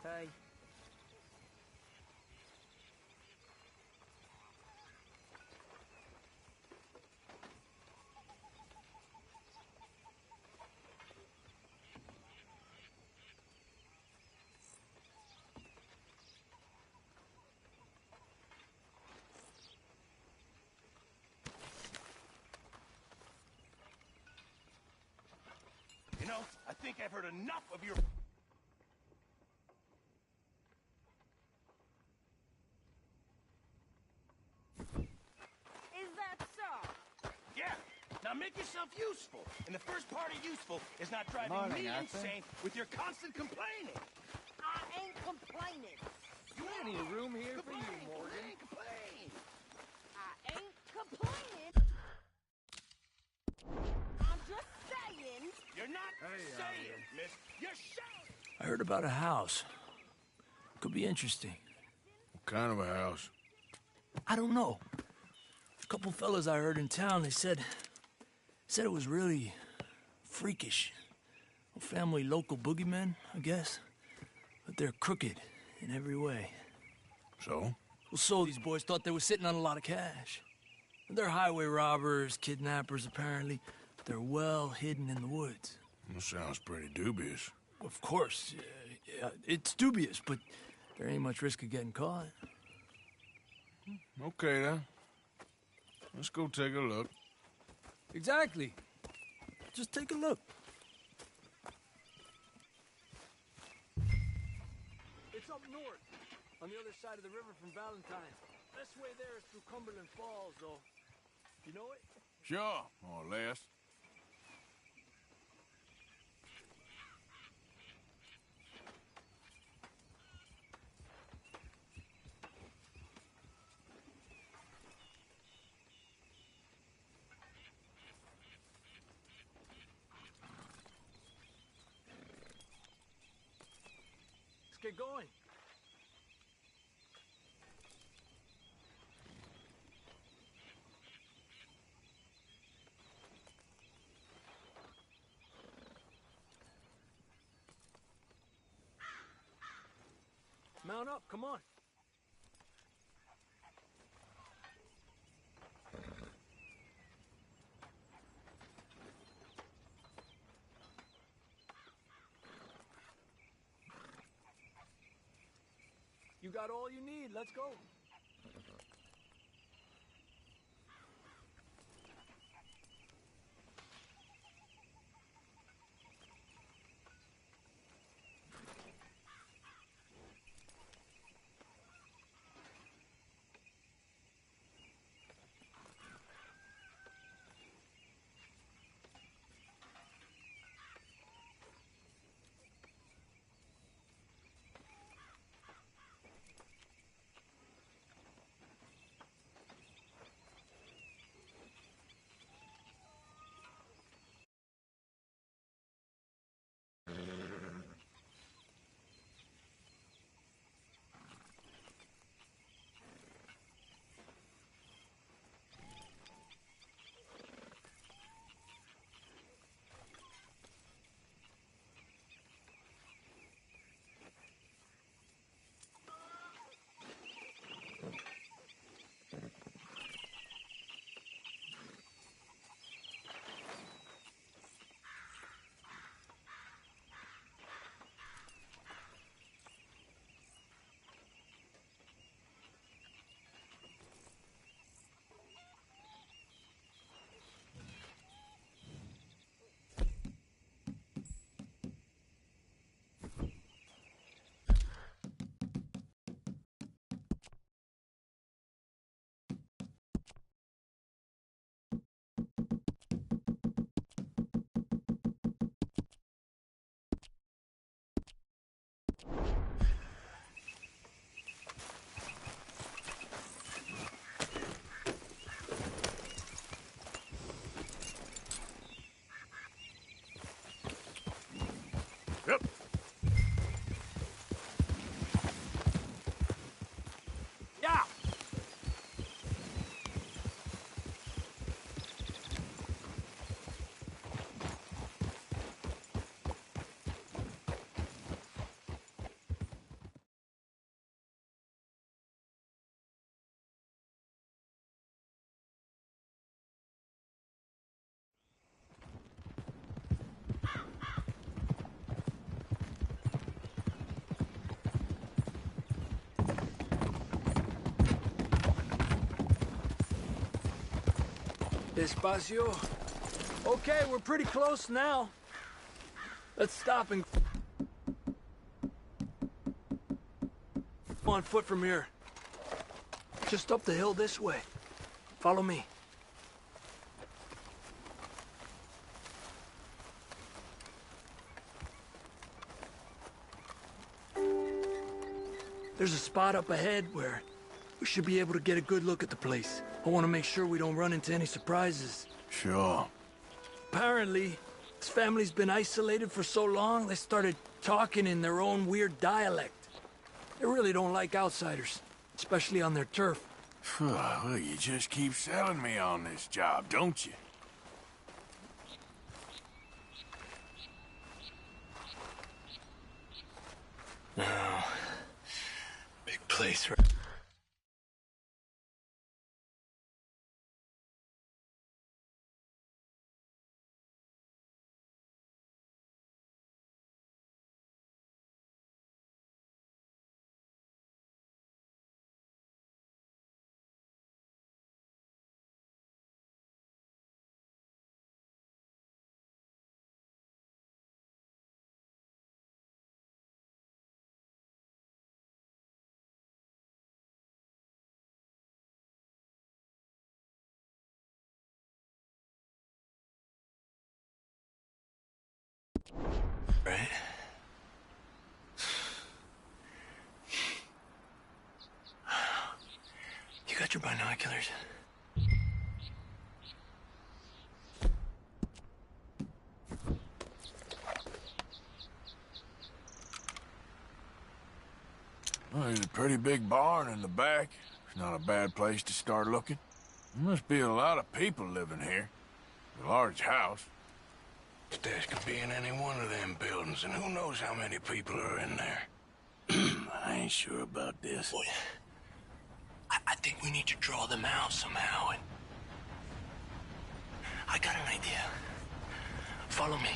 Hey. You know, I think I've heard enough of your... Is that so? Yeah, now make yourself useful. And the first part of useful is not driving Morning, me Arthur. insane with your constant complaining. I ain't complaining. Plenty of room here for you, Morgan. Complain. I ain't complaining. I'm just saying. You're not saying, miss. You're shouting. I heard about a house. Could be interesting. What kind of a house? I don't know. A couple fellas I heard in town, they said it was really freakish. A family local boogeymen, I guess. But they're crooked in every way. So? Well, so these boys thought they were sitting on a lot of cash. They're highway robbers, kidnappers, apparently. But they're well hidden in the woods. That sounds pretty dubious. Of course, yeah, it's dubious, but there ain't much risk of getting caught. Okay, then. Let's go take a look. Exactly. Just take a look. It's up north, on the other side of the river from Valentine. Best way there is through Cumberland Falls, though. You know it? Sure, more or less. Let's get going. Mount up, come on. You got all you need, let's go. Despacio. Okay, we're pretty close now. Let's stop and go on foot from here. Just up the hill this way. Follow me. There's a spot up ahead where we should be able to get a good look at the place. I want to make sure we don't run into any surprises. Sure. Apparently, this family's been isolated for so long, they started talking in their own weird dialect. They really don't like outsiders, especially on their turf. Well, you just keep selling me on this job, don't you? Oh, big place, right? Right? You got your binoculars? Well, there's a pretty big barn in the back. It's not a bad place to start looking. There must be a lot of people living here. A large house. Stash could be in any one of them buildings, and who knows how many people are in there. I ain't sure about this. Boy, I think we need to draw them out somehow, and I got an idea. Follow me.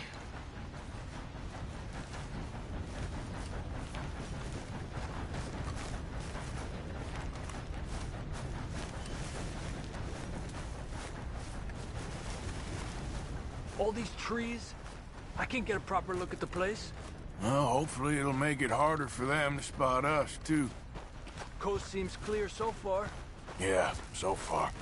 All these trees, I can't get a proper look at the place. Well, hopefully it'll make it harder for them to spot us, too. Coast seems clear so far. Yeah, so far.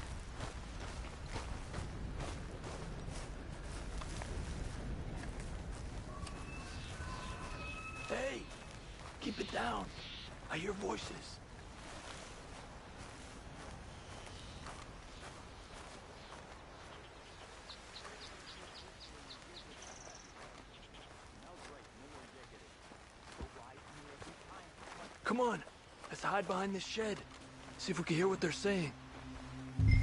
Hey, keep it down. I hear voices. Come on, let's hide behind this shed. See if we can hear what they're saying. You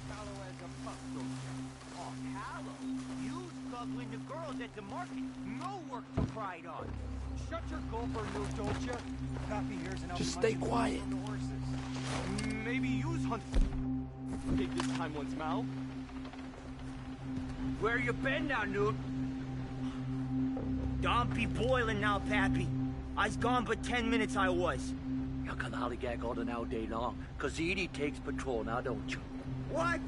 follow as a buck, don't you? Oh, Hallow. You smuggling the girls at the market. No work to pride on. Shut your gulper, Lou, don't you? Pappy here's an Just stay quiet. Maybe use hunt. Take this time one's mouth. Where you been now, Newt? Don't be boiling now, Pappy. I's gone but 10 minutes I was. You can hollygag all the now day long, 'cause Edie takes patrol now, don't you? What?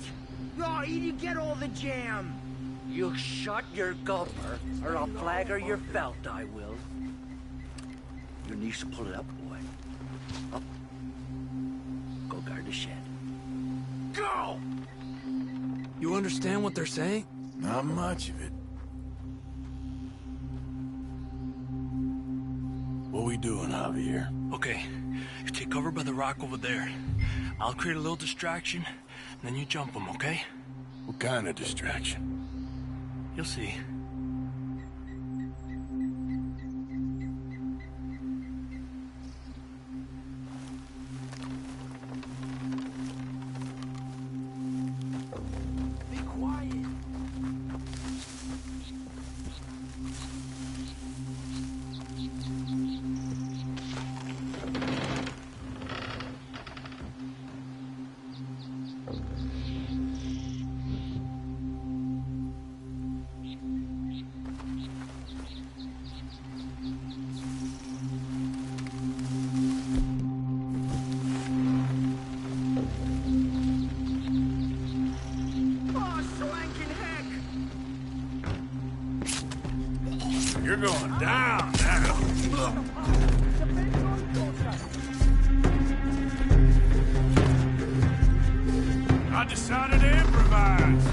Oh, Edie, get all the jam. You shut your gulper, or I'll flag her your felt, I will. Your niece will pull it up, boy. Up. Go guard the shed. Go! You understand what they're saying? Not much of it. What we doing, Javier? Okay, you take cover by the rock over there. I'll create a little distraction, then you jump them, okay? What kind of distraction? You'll see. Be quiet. You're going down now. I decided to improvise.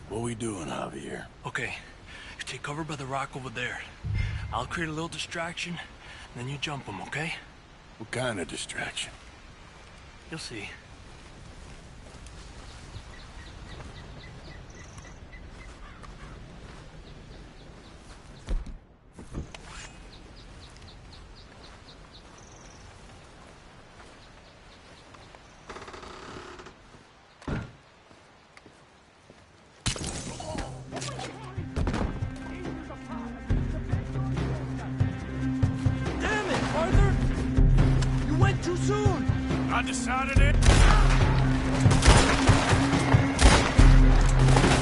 What we doing, Javier? Okay, you take cover by the rock over there. I'll create a little distraction, then you jump them, okay? What kind of distraction? You'll see. I decided it.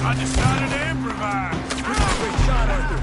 I decided to improvise. Great shot, Arthur.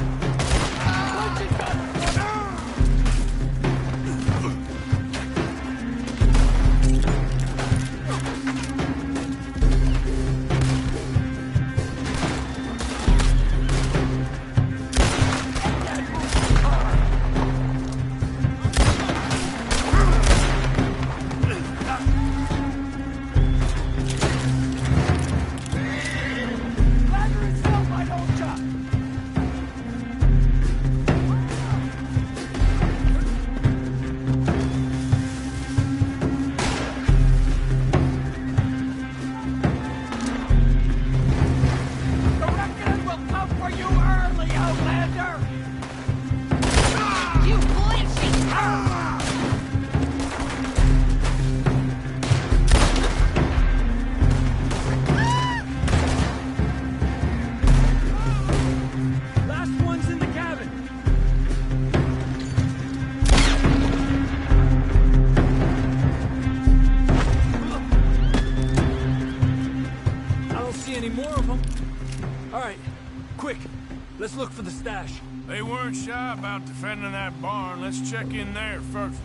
Let's look for the stash. They weren't shy about defending that barn. Let's check in there first.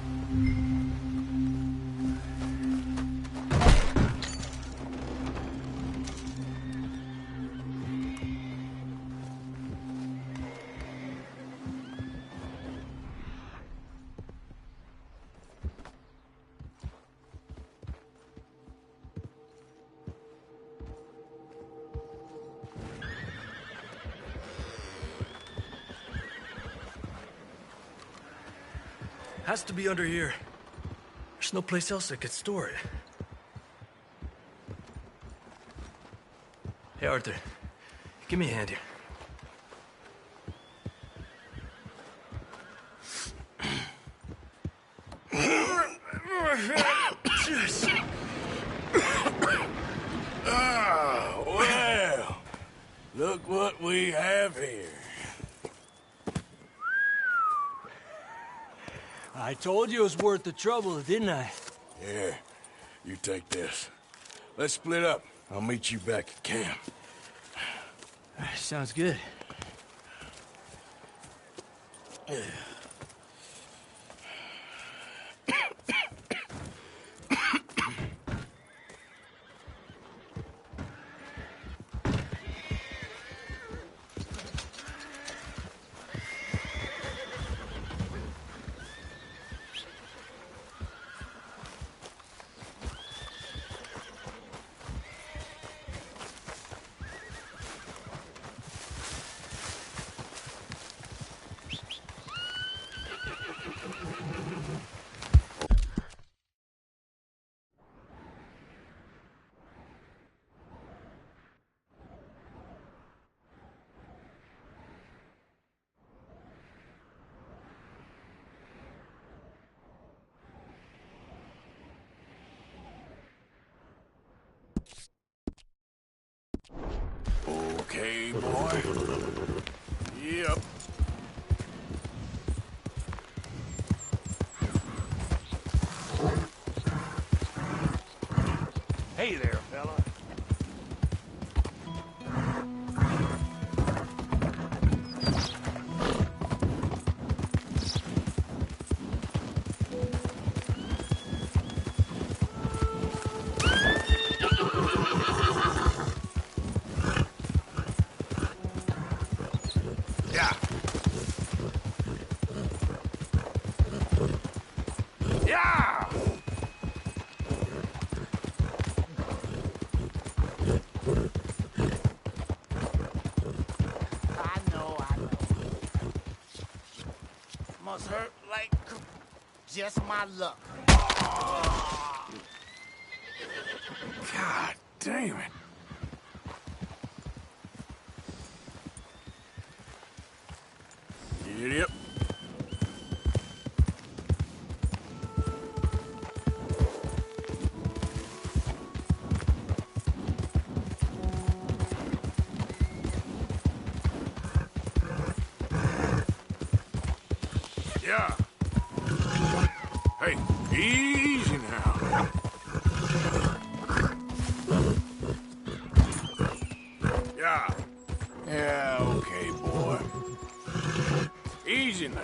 Has to be under here. There's no place else that could store it. Hey, Arthur. Give me a hand here. Ah, well, look what we have here. I told you it was worth the trouble, didn't I? Yeah, you take this. Let's split up. I'll meet you back at camp. Sounds good. okay, boy. Yep. Hey there, fella. Yeah. Yeah! I know. Must hurt like just my luck. God damn it. Yep. Yeah. Hey, easy now. Yeah. Yeah, okay, boy. Easy now.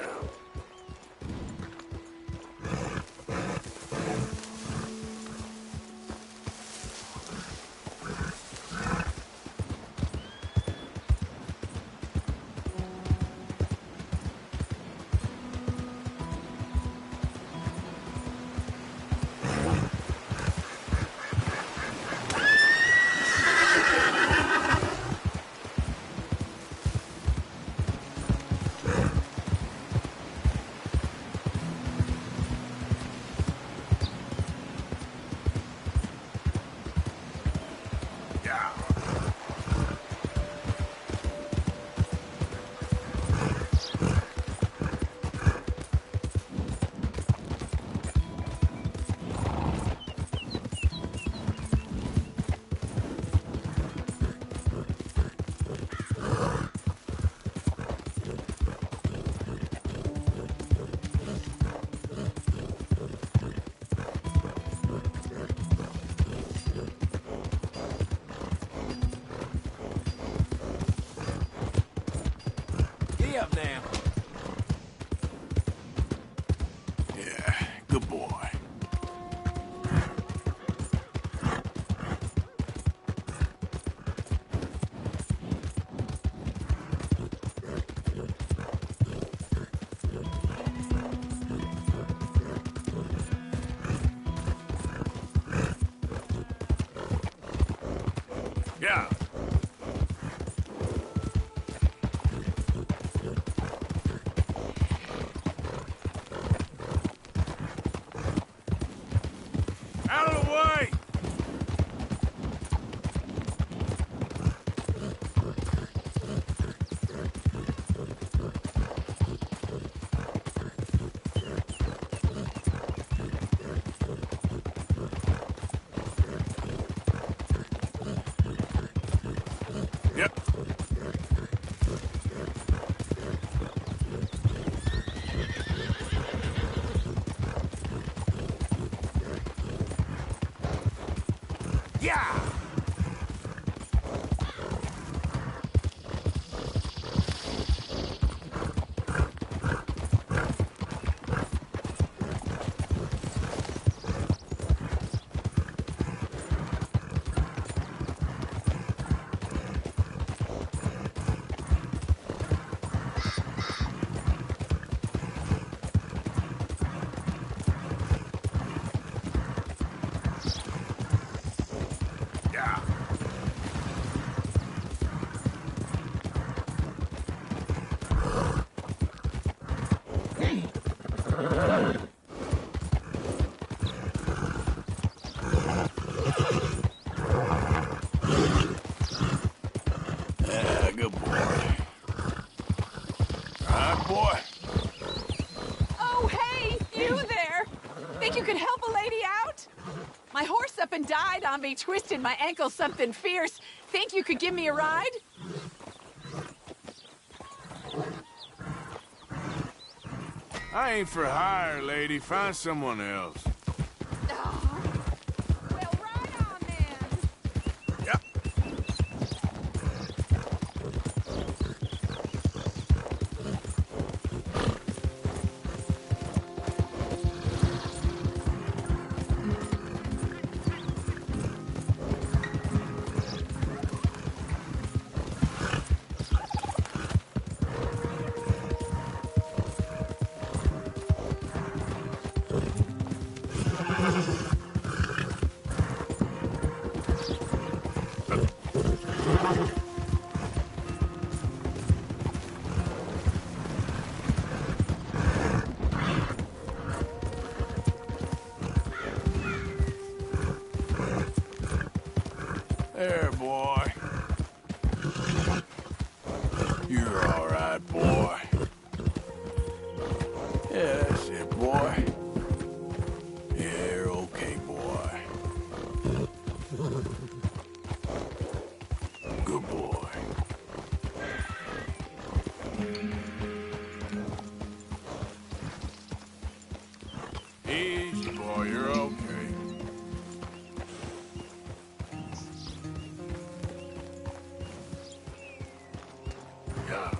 Yeah. Giddy up now. Yeah, good boy. Yeah. Out of the way! Yep. Yeah! got me twisted my ankle something fierce. Think you could give me a ride? I ain't for hire, lady. Find someone else. Oh. Well, ride on then. Yep. There, boy. You're all right, boy. Yeah, that's it, boy. Yeah, you're okay, boy. Good boy. Easy, boy. You're okay. Yeah.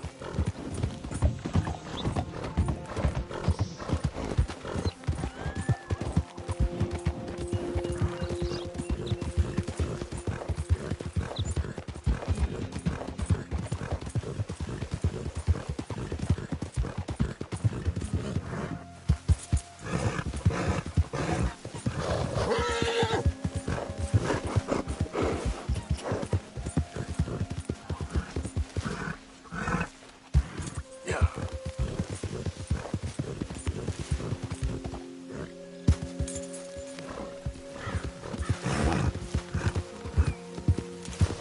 Yeah.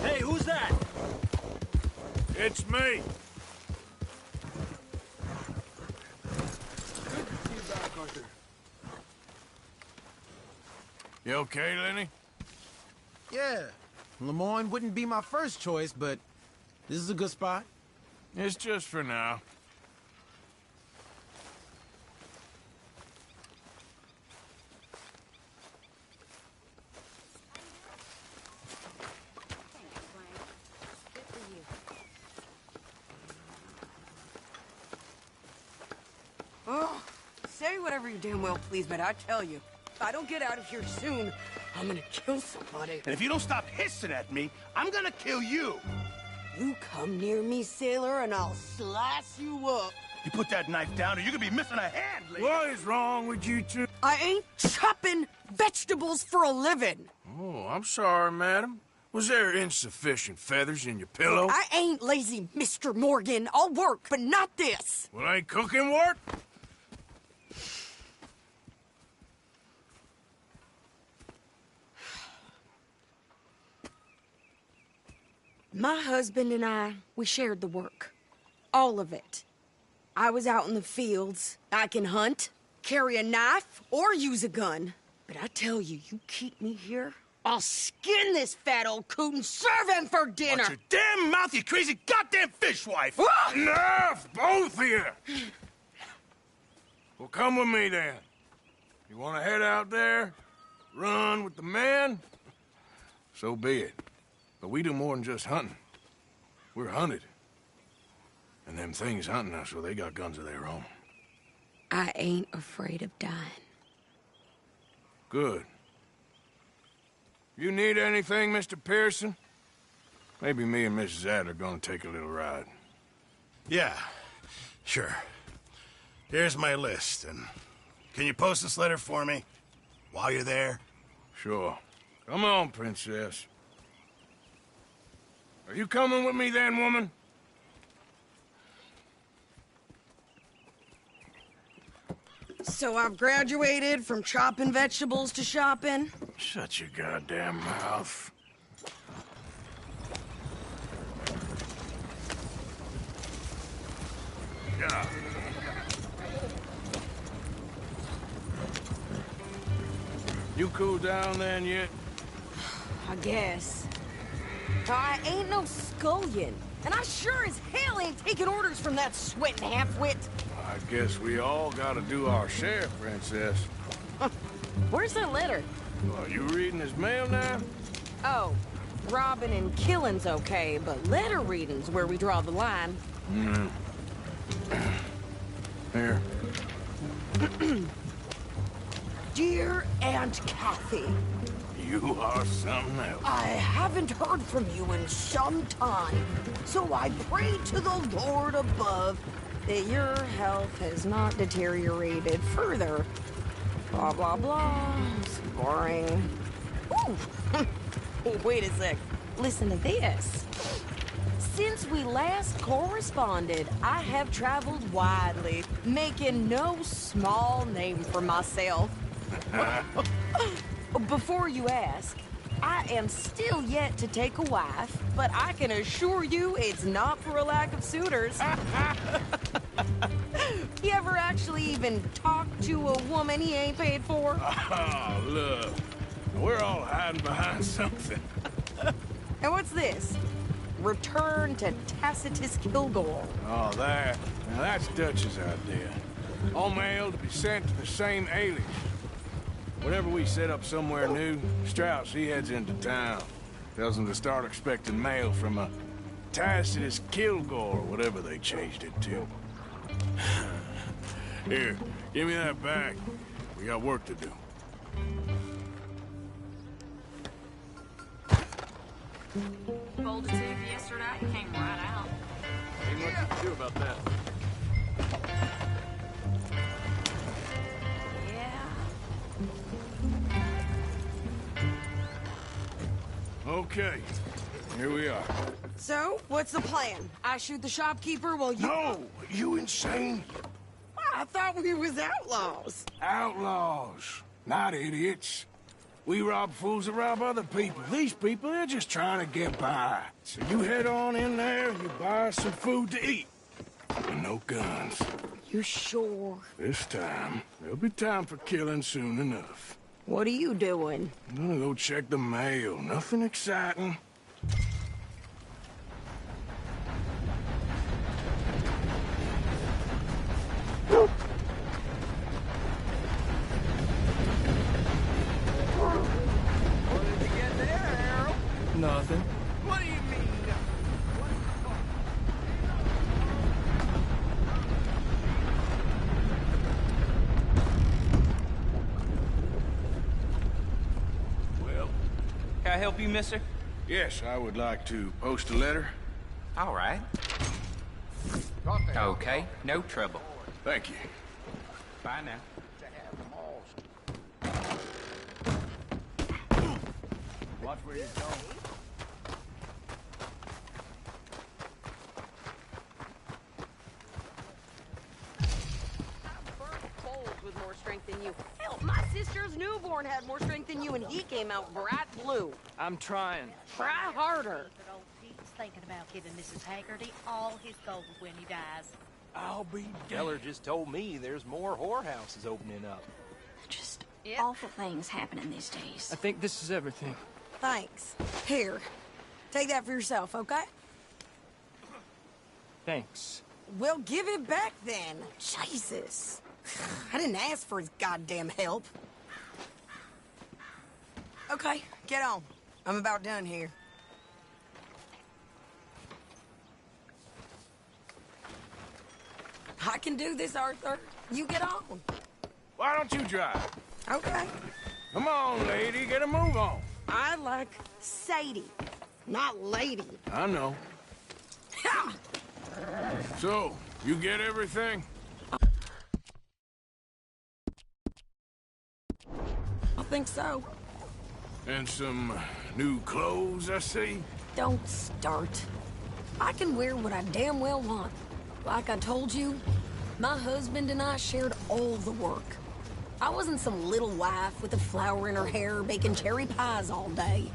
Hey, who's that? It's me. You okay, Lenny? Yeah, Lemoyne wouldn't be my first choice, but this is a good spot. It's just for now. Oh, say whatever you damn well please, but I tell you, if I don't get out of here soon, I'm gonna kill somebody. And if you don't stop hissing at me, I'm gonna kill you. You come near me, sailor, and I'll slice you up. You put that knife down or you're gonna be missing a hand, lady. What is wrong with you two? I ain't chopping vegetables for a living. Oh, I'm sorry, madam. Was there insufficient feathers in your pillow? I ain't lazy, Mr. Morgan. I'll work, but not this. Well, ain't cooking work? My husband and I, we shared the work. All of it. I was out in the fields. I can hunt, carry a knife, or use a gun. But I tell you, you keep me here, I'll skin this fat old coot and serve him for dinner. Watch your damn mouth, you crazy goddamn fishwife! Enough, both of you! Well, come with me, then. You want to head out there, run with the men? So be it. But we do more than just hunting. We're hunted. And them things hunting us, so they got guns of their own. I ain't afraid of dying. Good. You need anything, Mr. Pearson? Maybe me and Mrs. Ad are gonna take a little ride. Yeah, sure. Here's my list, and can you post this letter for me while you're there? Sure. Come on, princess. Are you coming with me then, woman? So I've graduated from chopping vegetables to shopping? Shut your goddamn mouth. Yeah. You cool down then yet? I guess. I ain't no scullion, and I sure as hell ain't taking orders from that sweating half-wit. I guess we all gotta do our share, Princess. Where's that letter? Are you reading his mail now? Oh, robbing and killing's okay, but letter reading's where we draw the line. Here. Dear Aunt Kathy, You are something else. I haven't heard from you in some time, so I pray to the Lord above that your health has not deteriorated further. Blah, blah, blah. It's boring. Ooh! Wait a sec. Listen to this. Since we last corresponded, I have traveled widely, making no small name for myself. Before you ask, I am still yet to take a wife, but I can assure you it's not for a lack of suitors. You ever actually even talk to a woman he ain't paid for? Oh, look. We're all hiding behind something. And what's this? Return to Tacitus Kilgore. Oh, that. Now, that's Dutch's idea. All mail to be sent to the same alias. Whenever we set up somewhere new, Strauss, he heads into town. Tells them to start expecting mail from a Tacitus Kilgore, or whatever they changed it to. Here, give me that back. We got work to do. Bowled a tube yesterday, came right out. Ain't much you can do about that. Okay, here we are. So, what's the plan? I shoot the shopkeeper while you... No! You insane? I thought we was outlaws. Outlaws, not idiots. We rob fools that rob other people. These people, they're just trying to get by. So you head on in there, you buy some food to eat. And no guns. You sure? This time, there'll be time for killing soon enough. What are you doing? I'm gonna go check the mail. Nothing exciting. What did you get there, Harold? Nothing. What do you mean? Well, Can I help you, mister? yes, I would like to post a letter. All right. Okay, no trouble. Thank you. Bye now. Watch where you're going. With more strength than you. Hell, my sister's newborn had more strength than you, and he came out bright blue. I'm trying. Try harder. But old Pete's thinking about giving Mrs. Haggerty all his gold when he dies. I'll be Geller just told me there's more whorehouses opening up. Just awful things happening these days. I think this is everything. Thanks. Here, take that for yourself, okay? Thanks. Well, give it back then. Jesus. I didn't ask for his goddamn help. Okay, get on. I'm about done here. I can do this, Arthur. You get on. Why don't you drive? Okay. Come on, lady, get a move on. I like Sadie, not lady. I know. Ha! So, you get everything? I think so. And some new clothes, I see? Don't start. I can wear what I damn well want. Like I told you, my husband and I shared all the work. I wasn't some little wife with a flower in her hair baking cherry pies all day.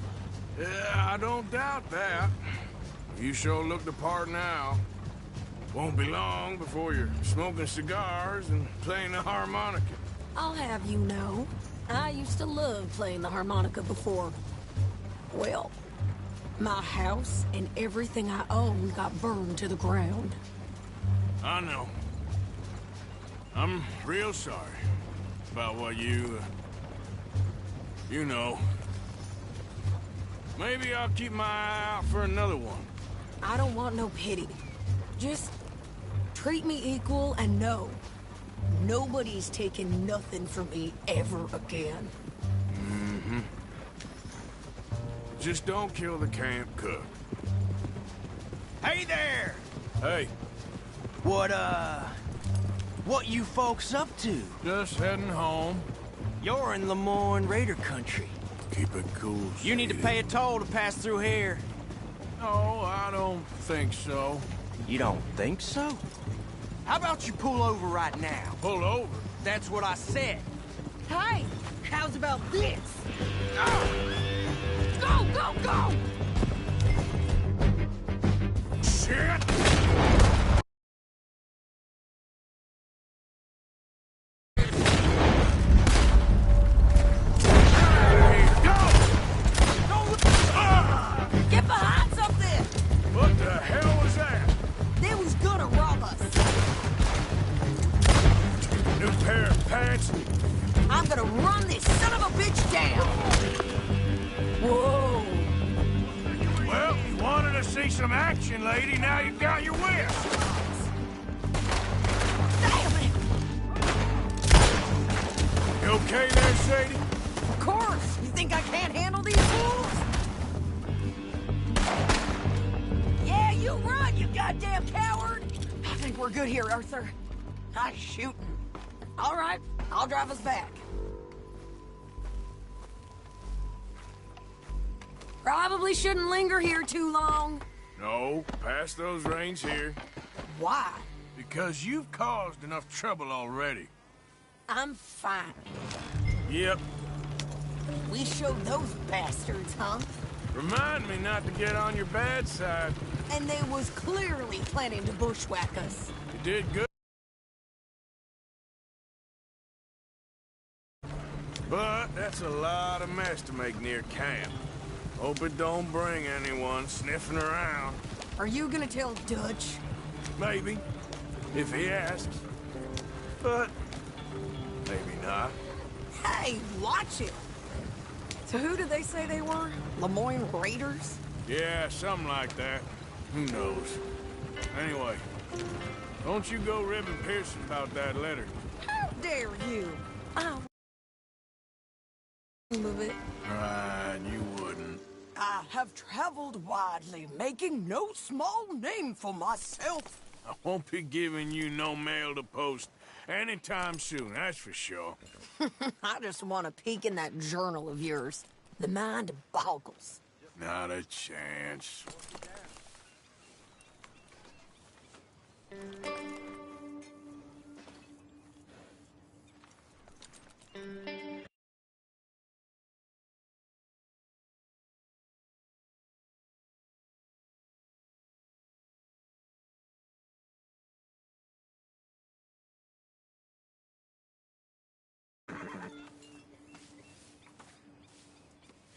Yeah, I don't doubt that. You sure look the part now. Won't be long before you're smoking cigars and playing the harmonica. I'll have you know, I used to love playing the harmonica before. Well, my house and everything I own got burned to the ground. I know. I'm real sorry about what you know. Maybe I'll keep my eye out for another one. I don't want no pity. Just treat me equal and know nobody's taking nothing from me ever again. Mm-hmm. Just don't kill the camp cook. Hey there! Hey. What you folks up to? Just heading home. You're in Lemoyne Raider country. Keep it cool, You need to pay a toll to pass through here. No, I don't think so. You don't think so? How about you pull over right now? Pull over? That's what I said. Hey, how's about this? Go, go, go! Shit! Get behind something! What the hell was that? They was gonna rob us. New pair of pants? I'm gonna run this son of a bitch down. Whoa. Well, you wanted to see some action, lady. Now you got your wish. Damn it! You okay there, Sadie? Of course. You think I can't handle these fools? Yeah, you run, you goddamn coward! I think we're good here, Arthur. Nice shooting. All right, I'll drive us back. Probably shouldn't linger here too long. No, pass those reins here. Why? Because you've caused enough trouble already. I'm fine. Yep. We showed those bastards, huh? Remind me not to get on your bad side. And they was clearly planning to bushwhack us. You did good. But that's a lot of mess to make near camp. Hope it don't bring anyone sniffing around. Are you gonna tell Dutch? Maybe, if he asks. But maybe not. Hey, watch it! So who did they say they were? Lemoyne Raiders? Yeah, something like that. Who knows? Anyway, don't you go ribbing Pearson about that letter. How dare you? I'll move it. Right, you wouldn't. I have traveled widely, making no small name for myself. I won't be giving you no mail to post anytime soon, that's for sure. I just want to peek in that journal of yours. The mind boggles. Not a chance.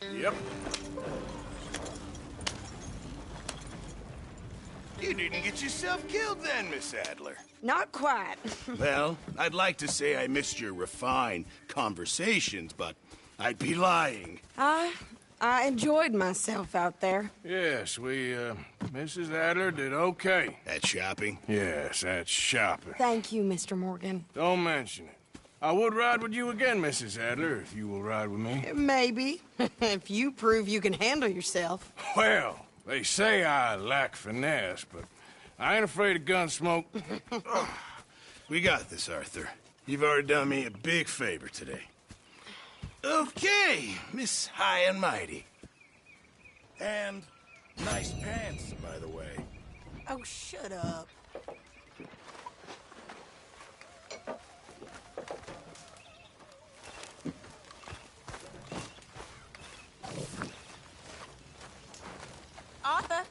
Yep. You didn't get yourself killed then, Miss Adler. Not quite. Well, I'd like to say I missed your refined conversations, but I'd be lying. I enjoyed myself out there. Yes, Mrs. Adler did okay. At shopping? Yes, that's shopping. Thank you, Mr. Morgan. Don't mention it. I would ride with you again, Mrs. Adler, if you will ride with me. Maybe. If you prove you can handle yourself. Well, they say I lack finesse, but I ain't afraid of gun smoke. We got this, Arthur. You've already done me a big favor today. Okay, Miss High and Mighty. And nice pants, by the way. Oh, shut up. Arthur?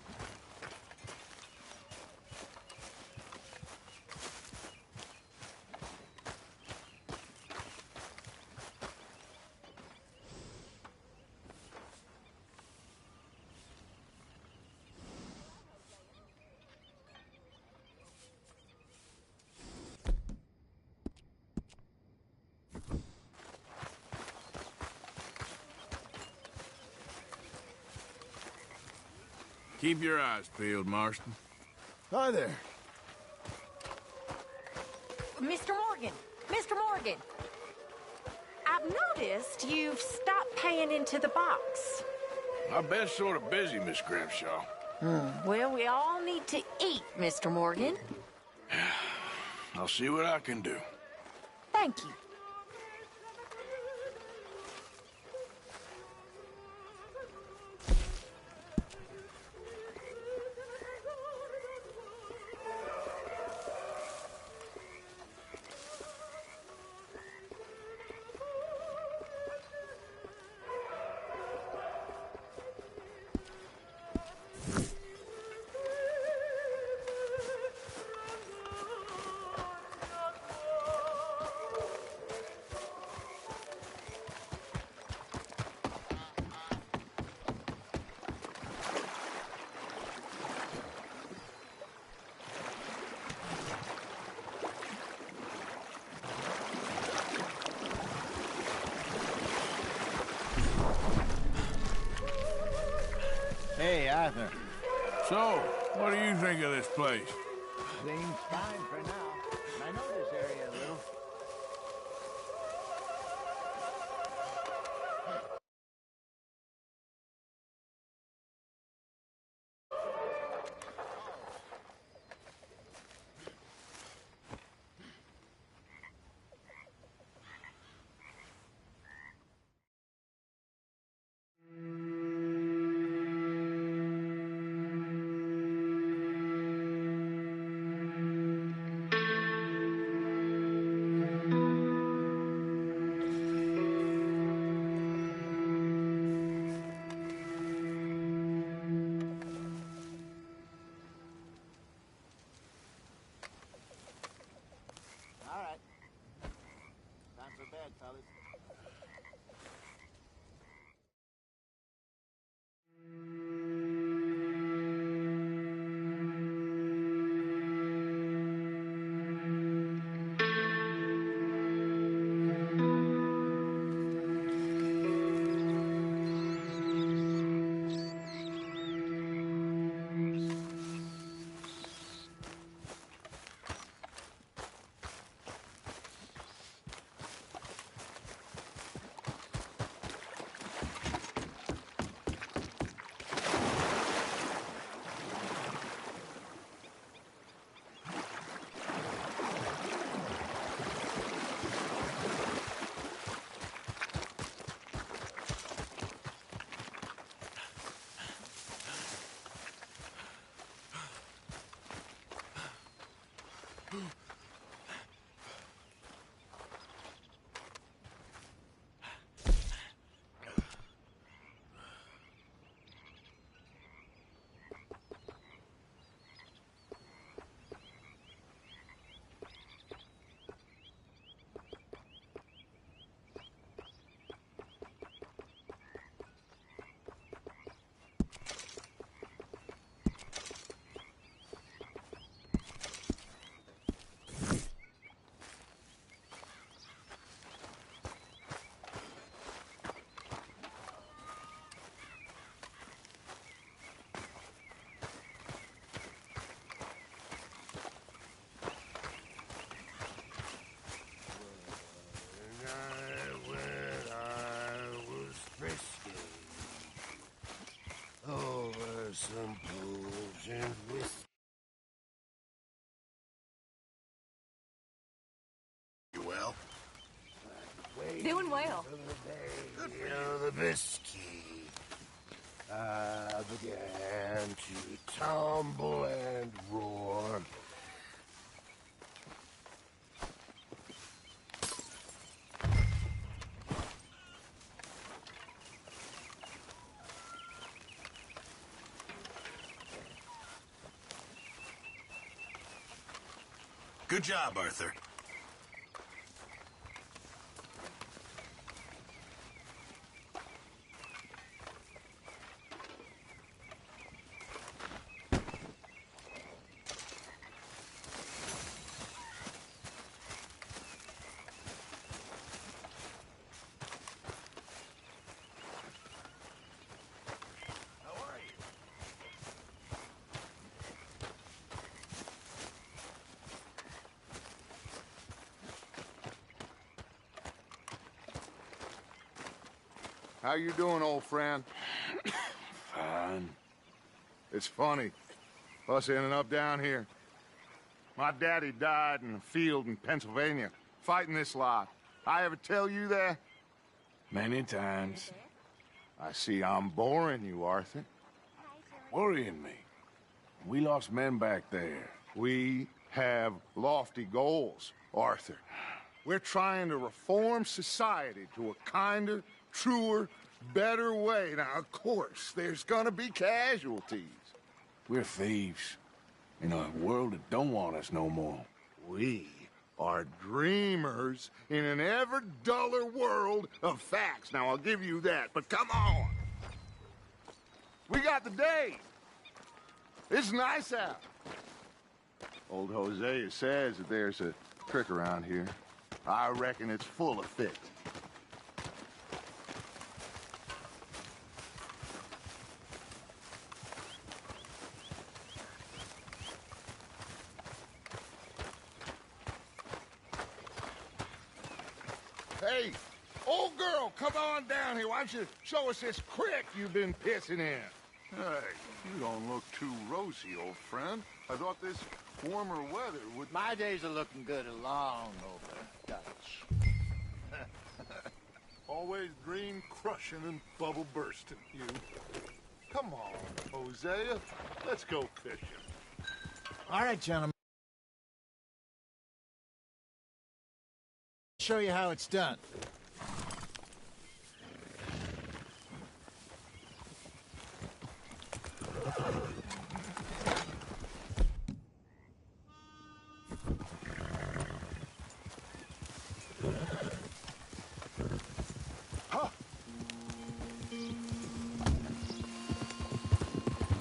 Keep your eyes peeled, Marston. Hi there. Mr. Morgan! Mr. Morgan! I've noticed you've stopped paying into the box. I've been sort of busy, Miss Grimshaw. Well, we all need to eat, Mr. Morgan. I'll see what I can do. Thank you. Hey, Arthur. So, what do you think of this place? Seems fine for now. I know this area a little. All right. Time for bed, fellas. Some booze and whiskey. You well? Doing well. The whiskey. I began to tumble and roar. Good job, Arthur. How you doing, old friend? Fine. It's funny, us ending up down here. My daddy died in a field in Pennsylvania, fighting this lot. I ever tell you that? Many times. I see I'm boring you, Arthur. Worrying me. We lost men back there. We have lofty goals, Arthur. We're trying to reform society to a kinder, truer, better way. Now, of course, there's gonna be casualties. We're thieves. In a world that don't want us no more. We are dreamers in an ever duller world of facts. Now, I'll give you that, but come on. We got the day. It's nice out. Old Hosea says that there's a trick around here. I reckon it's full of fit. Hey, old girl, come on down here. Why don't you show us this creek you've been pissing in? Hey, you don't look too rosy, old friend. I thought this warmer weather would... My days are looking good along over, Dutch. Always dream crushing and bubble bursting, you. Come on, Hosea. Let's go fishing. All right, gentlemen. Show you how it's done.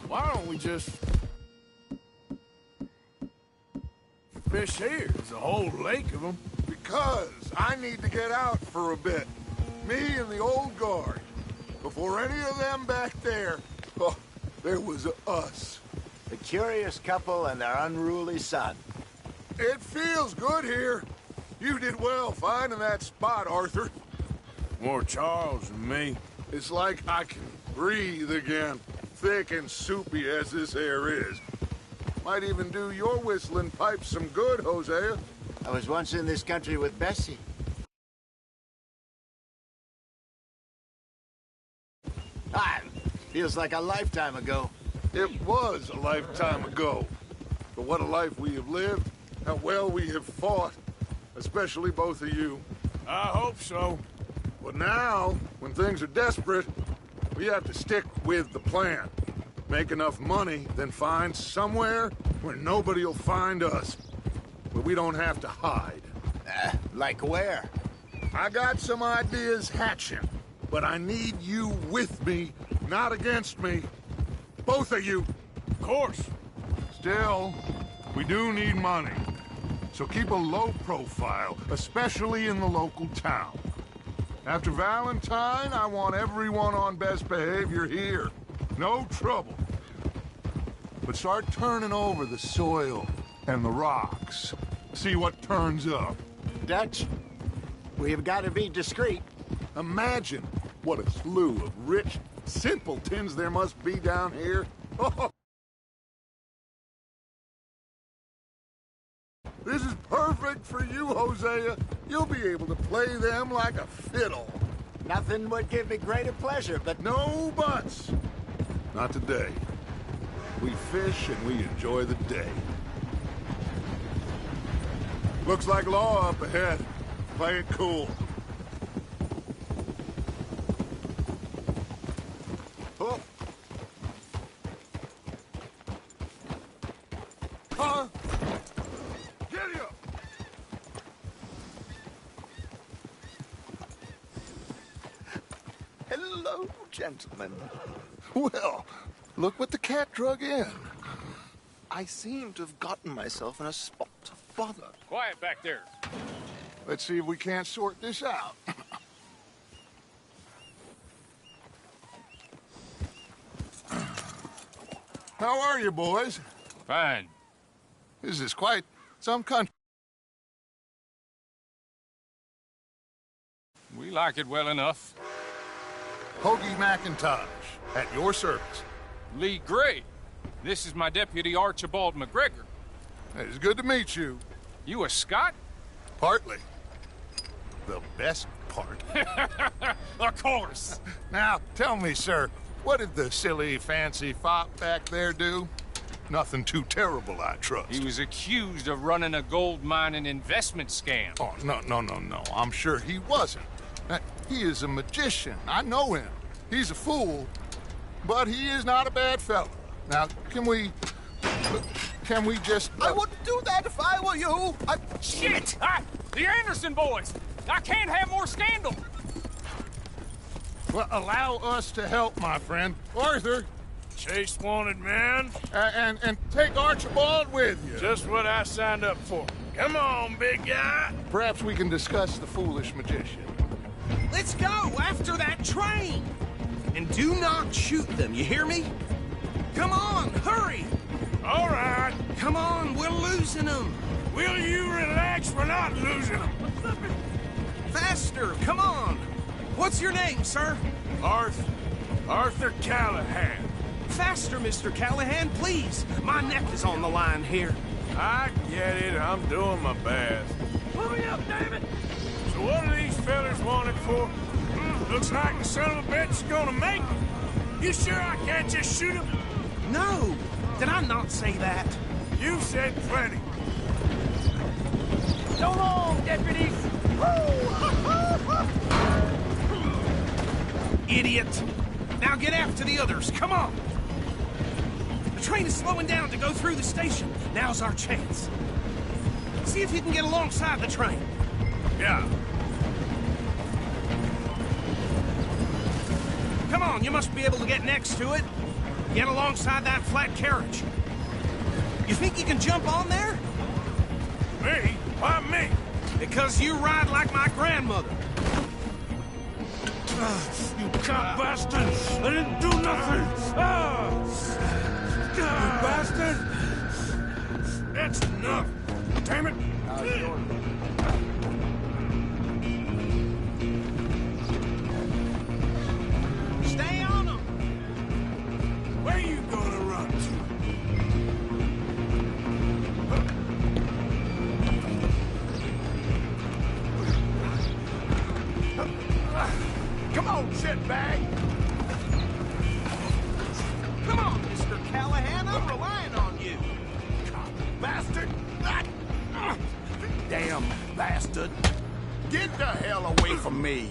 Why don't we just fish here? There's a whole lake of them. Because I need to get out for a bit. Me and the old guard. Before any of them back there, oh, there was us. The curious couple and their unruly son. It feels good here. You did well finding that spot, Arthur. More Charles than me. It's like I can breathe again. Thick and soupy as this air is. Might even do your whistling pipes some good, Hosea. I was once in this country with Bessie. Feels like a lifetime ago. It was a lifetime ago. But what a life we have lived. How well we have fought. Especially both of you. I hope so. But now, when things are desperate, we have to stick with the plan. Make enough money, then find somewhere where nobody will find us. Where we don't have to hide. Like where? I got some ideas hatching, but I need you with me, not against me. Both of you. Of course. Still, we do need money. So keep a low profile, especially in the local town. After Valentine, I want everyone on best behavior here. No trouble. But start turning over the soil and the rocks. See what turns up. Dutch, we've got to be discreet. Imagine what a slew of rich simpletons there must be down here. This is perfect for you, Hosea. You'll be able to play them like a fiddle. Nothing would give me greater pleasure, but... No buts. Not today. We fish and we enjoy the day. Looks like law up ahead. Play it cool. Oh. Huh? Get you! Hello, gentlemen. Well, look what the cat drug in. I seem to have gotten myself in a spot of bother. Quiet back there. Let's see if we can't sort this out. How are you, boys? Fine. This is quite some country. We like it well enough. Hoagie McIntosh, at your service. Lee Gray. This is my deputy Archibald McGregor. It's good to meet you. You a Scot? Partly. The best part. Of course. Now, tell me, sir, what did the silly, fancy fop back there do? Nothing too terrible, I trust. He was accused of running a gold mining investment scam. Oh, no. I'm sure he wasn't. He is a magician. I know him. He's a fool, but he is not a bad fellow. Now, can we just... I wouldn't do that if I were you. Shit! The Anderson boys! I can't have more scandal! Well, allow us to help, my friend. Arthur. Chase wanted man. And take Archibald with you. Just what I signed up for. Come on, big guy. Perhaps we can discuss the foolish magician. Let's go after that train! And do not shoot them, you hear me? Come on, hurry! All right. Come on, we're losing them. Will you relax? We're not losing them. Faster, come on! What's your name, sir? Arthur Callahan. Faster, Mr. Callahan, please. My neck is on the line here. I get it. I'm doing my best. Pull me up, David! So what are these fellas wanted for? Looks like the son of a bitch is gonna make them. You sure I can't just shoot him? No! Did I not say that? You said plenty. So long, deputies! Idiot! Now get after the others, come on! The train is slowing down to go through the station. Now's our chance. See if you can get alongside the train. Yeah. Come on, you must be able to get next to it. Get alongside that flat carriage. You think you can jump on there? Me? Why me? Because you ride like my grandmother. You cop bastard! I didn't do nothing! You bastard! That's enough! Damn it! Stay on them! Where you gonna run to? Come on, shitbag! Come on, Mr. Callahan, I'm relying on you. Bastard! Damn bastard! Get the hell away from me!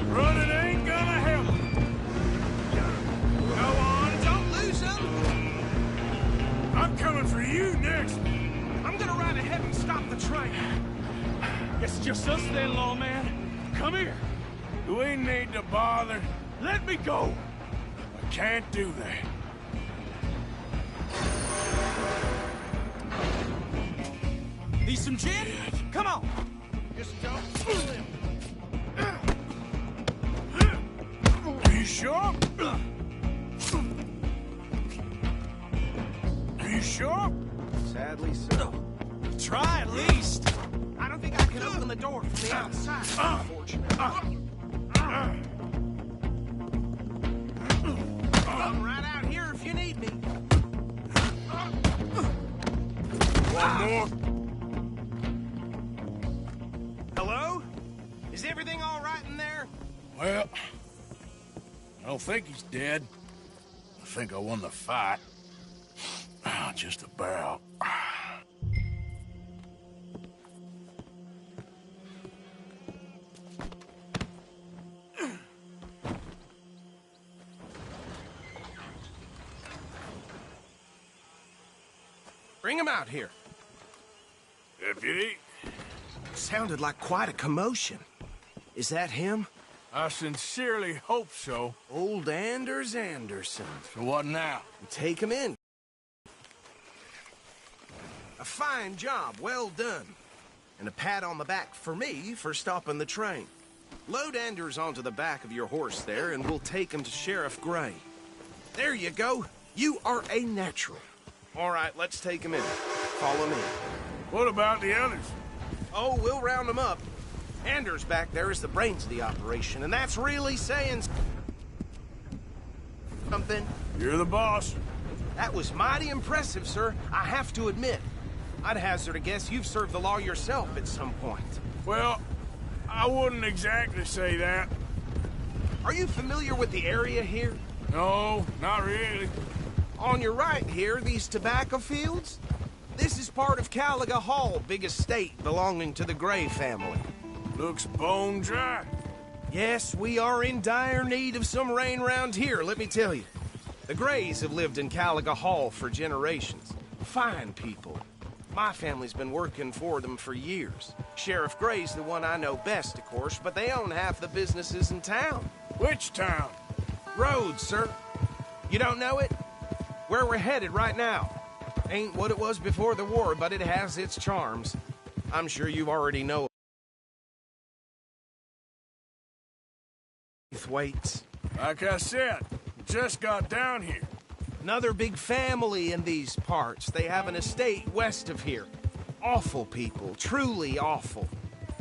Running ain't gonna help. Go on, don't lose them. I'm coming for you next. I'm gonna ride ahead and stop the train. It's just us then, lawman. Come here. Do we need to bother? Let me go. I can't do that. Need some gin? Come on. Just don't fool him. Are you sure? Are you sure? Sadly so. Try at least. I don't think I can open the door from the outside, unfortunately. I'm right out here if you need me. One more. Hello? Is everything all right in there? Well, I don't think he's dead. I think I won the fight. Just about. Bring him out here. Deputy? Sounded like quite a commotion. Is that him? I sincerely hope so. Old Anders Anderson. So what now? Take him in. A fine job, well done. And a pat on the back for me for stopping the train. Load Anders onto the back of your horse there, and we'll take him to Sheriff Gray. There you go. You are a natural. All right, let's take him in. Follow me. What about the others? Oh, we'll round them up. Anders back there is the brains of the operation, and that's really saying something. You're the boss. That was mighty impressive, sir. I have to admit. I'd hazard a guess you've served the law yourself at some point. Well, I wouldn't exactly say that. Are you familiar with the area here? No, not really. On your right here, these tobacco fields? This is part of Caliga Hall, big estate belonging to the Gray family. Looks bone dry. Yes, we are in dire need of some rain round here, let me tell you. The Grays have lived in Caliga Hall for generations. Fine people. My family's been working for them for years. Sheriff Gray's the one I know best, of course, but they own half the businesses in town. Which town? Rhodes, sir. You don't know it? Where we're headed right now. Ain't what it was before the war, but it has its charms. I'm sure you already know. Waits. Like I said, just got down here. Another big family in these parts. They have an estate west of here. Awful people, truly awful.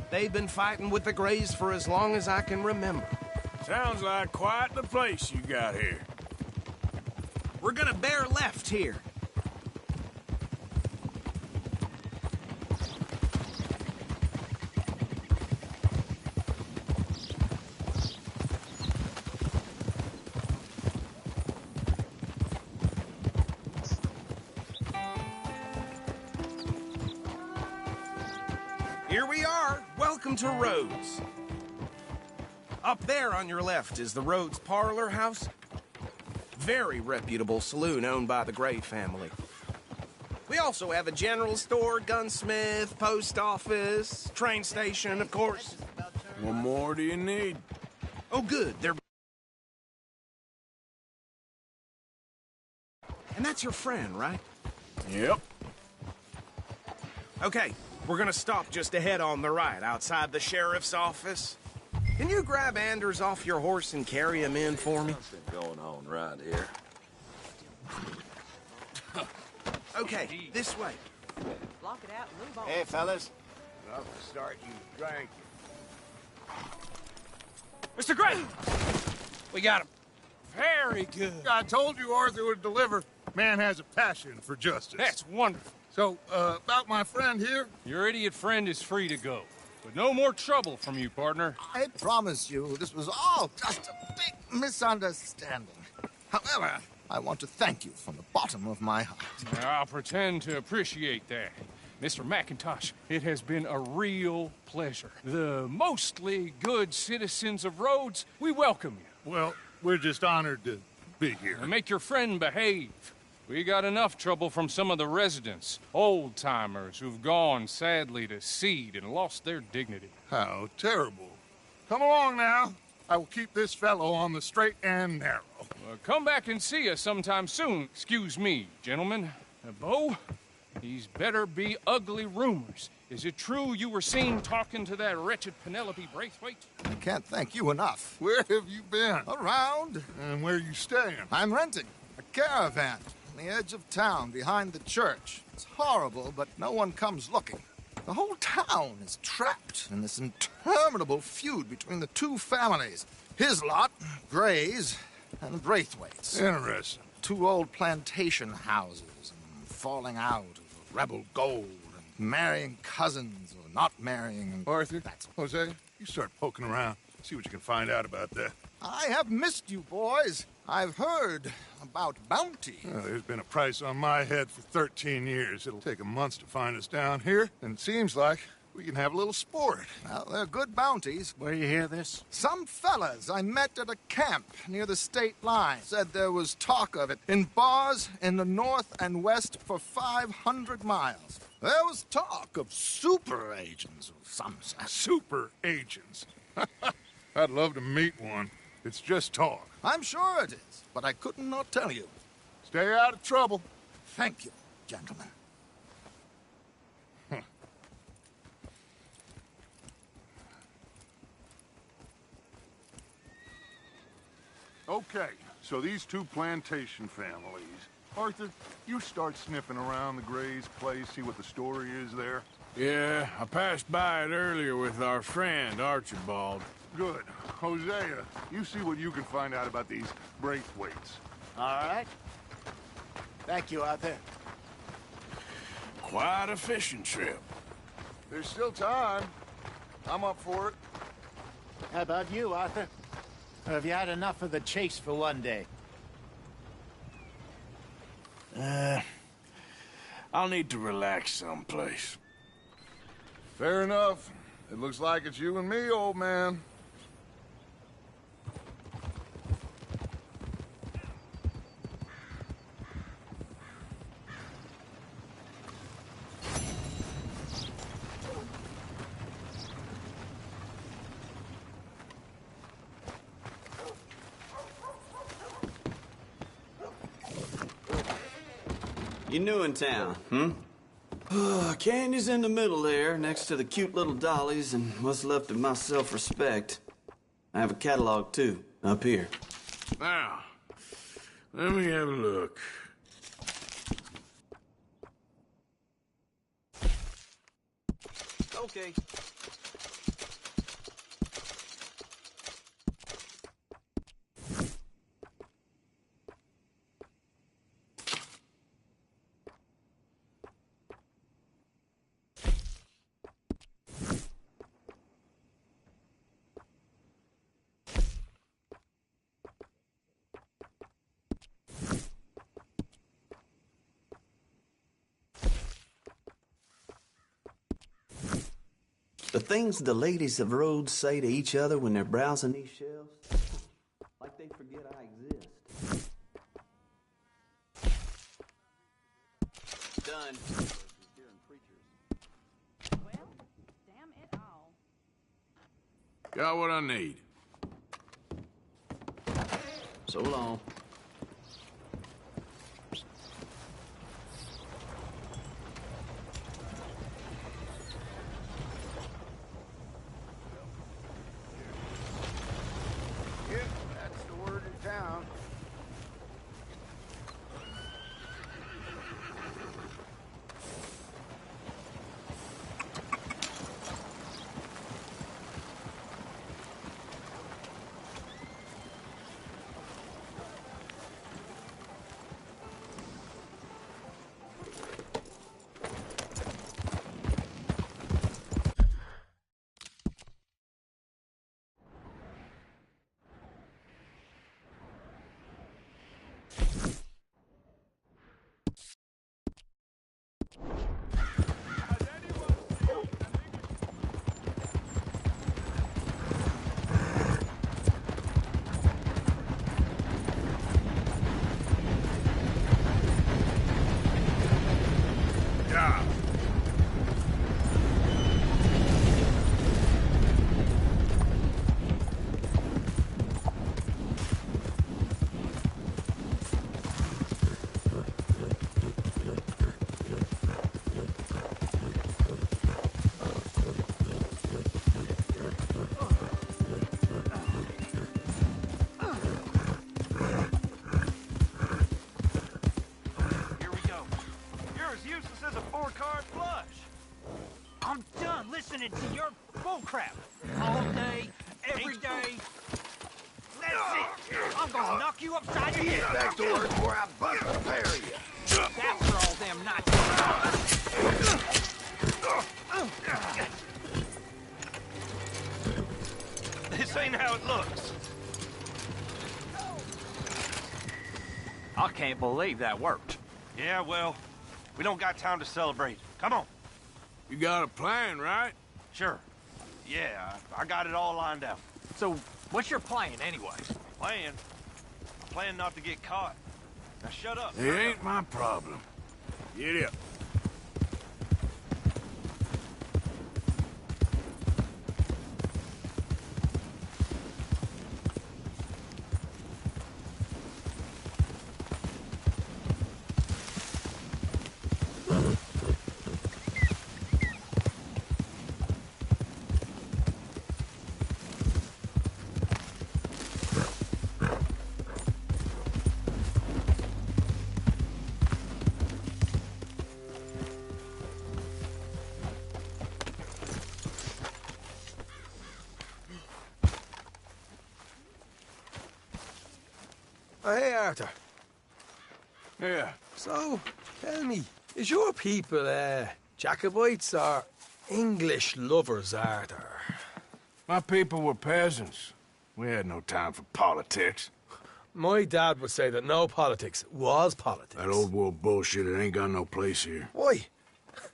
They've been fighting with the Grays for as long as I can remember. Sounds like quite the place you got here. We're gonna bear left here. Here we are. Welcome to Rhodes. Up there on your left is the Rhodes Parlor House. Very reputable saloon owned by the Gray family. We also have a general store, gunsmith, post office, train station, of course. What more do you need? Oh, good. They're... And that's your friend, right? Yep. Okay, we're gonna stop just ahead on the right, outside the sheriff's office. Can you grab Anders off your horse and carry him in for me? Something going on right here. Okay, this way. Block it out and move on. Hey, fellas. I'll start you drinking. Mr. Gray! We got him. Very good. I told you Arthur would deliver. Man has a passion for justice. That's wonderful. So, about my friend here? Your idiot friend is free to go. But no more trouble from you, partner. I promise you, this was all just a big misunderstanding. However, I want to thank you from the bottom of my heart. I'll pretend to appreciate that. Mr. McIntosh, it has been a real pleasure. The mostly good citizens of Rhodes, we welcome you. Well, we're just honored to be here. And make your friend behave. We got enough trouble from some of the residents, old-timers who've gone, sadly, to seed and lost their dignity. How terrible. Come along now. I will keep this fellow on the straight and narrow. Come back and see us sometime soon. Excuse me, gentlemen. Bo, these better be ugly rumors. Is it true you were seen talking to that wretched Penelope Braithwaite? I can't thank you enough. Where have you been? Around. And where are you staying? I'm renting a caravan on the edge of town behind the church. It's horrible, but no one comes looking. The whole town is trapped in this interminable feud between the two families. His lot, Gray's, and the Braithwaites. Interesting. Two old plantation houses, and falling out of rebel gold, and marrying cousins or not marrying. And Arthur, Jose, you start poking around. See what you can find out about that. I have missed you, boys. I've heard about bounty. Well, there's been a price on my head for 13 years. It'll take 'em months to find us down here, and it seems like we can have a little sport. Well, they're good bounties. Where you hear this? Some fellas I met at a camp near the state line said there was talk of it in bars in the north and west for 500 miles. There was talk of super agents of some sort. Super agents. I'd love to meet one. It's just talk. I'm sure it is, but I couldn't not tell you. Stay out of trouble. Thank you, gentlemen. Okay, so these two plantation families, Arthur, you start sniffing around the Gray's place, see what the story is there. Yeah, I passed by it earlier with our friend, Archibald. Good. Hosea, you see what you can find out about these Braithwaites. All right. Thank you, Arthur. Quite a fishing trip. There's still time. I'm up for it. How about you, Arthur? Or have you had enough of the chase for one day? I'll need to relax someplace. Fair enough. It looks like it's you and me, old man. You new in town, Canyon's in the middle there, next to the cute little dollies and what's left of my self-respect. I have a catalog, too, up here. Now, let me have a look. Okay. The things the ladies of Rhodes say to each other when they're browsing these shelves, like they forget I exist. Done. Well, damn it all. Got what I need. So long. That's the word in town. Here we go. You're as useless as a 4-card flush. I'm done listening to your bullcrap. All day, every day. That's it. I'm gonna knock you upside your head. Get back to work before I bust a pair of you. After all them nights. This ain't how it looks. I can't believe that worked. Yeah, well, we don't got time to celebrate. Come on. You got a plan, right? Sure. Yeah, I got it all lined out. So, what's your plan, anyway? Plan? I plan not to get caught. Now, shut up. It ain't my problem. Get up. Oh, hey, Arthur. Yeah. So, tell me, is your people, Jacobites or English lovers, Arthur? My people were peasants. We had no time for politics. My dad would say that no politics was politics. That old world bullshit, it ain't got no place here. Why?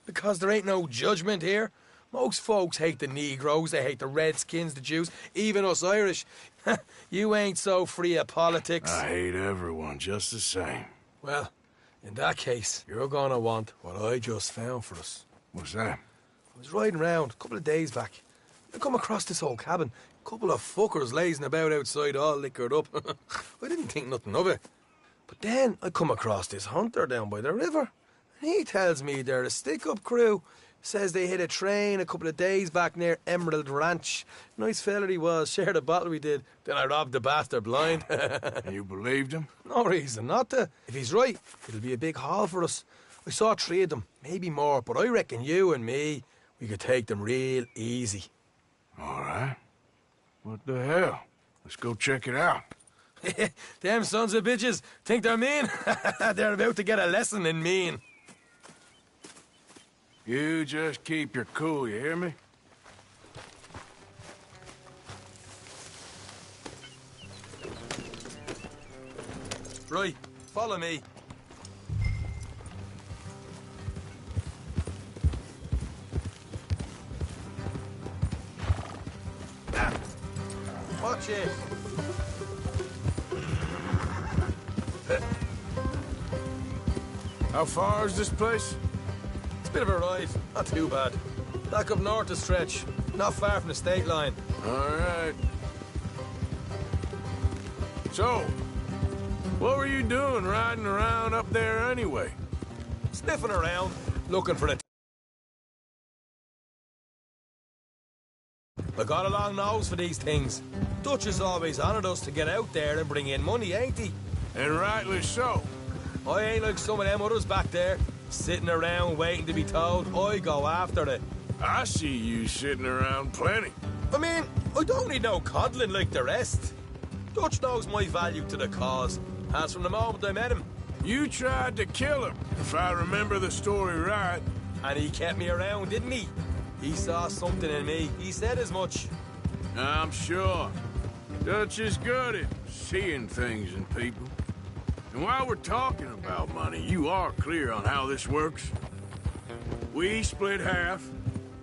Because there ain't no judgment here. Most folks hate the Negroes, they hate the Redskins, the Jews, even us Irish. You ain't so free of politics. I hate everyone just the same. Well, in that case, you're gonna want what I just found for us. What's that? I was riding around a couple of days back. I come across this old cabin. A couple of fuckers lazing about outside all liquored up. I didn't think nothing of it. But then I come across this hunter down by the river. And he tells me they're a stick-up crew. Says they hit a train a couple of days back near Emerald Ranch. Nice fella he was, shared a bottle we did. Then I robbed the bastard blind. And you believed him? No reason not to. If he's right, it'll be a big haul for us. I saw 3 of them, maybe more, but I reckon you and me, we could take them real easy. All right. What the hell? Let's go check it out. Them sons of bitches think they're mean. They're about to get a lesson in mean. You just keep your cool, you hear me? Right, follow me. Watch it. How far is this place? It's a bit of a ride, not too bad. Back up north a stretch, not far from the state line. All right. So, what were you doing riding around up there anyway? Sniffing around, looking for the... I got a long nose for these things. Dutch has always honoured us to get out there and bring in money, ain't he? And rightly so. I ain't like some of them others back there, sitting around waiting to be told. I go after it. I see you sitting around plenty. I mean, I don't need no coddling like the rest. Dutch knows my value to the cause, as from the moment I met him. You tried to kill him, if I remember the story right. And he kept me around, didn't he? He saw something in me. He said as much. I'm sure. Dutch is good at seeing things in people. And while we're talking about money, you are clear on how this works. We split half,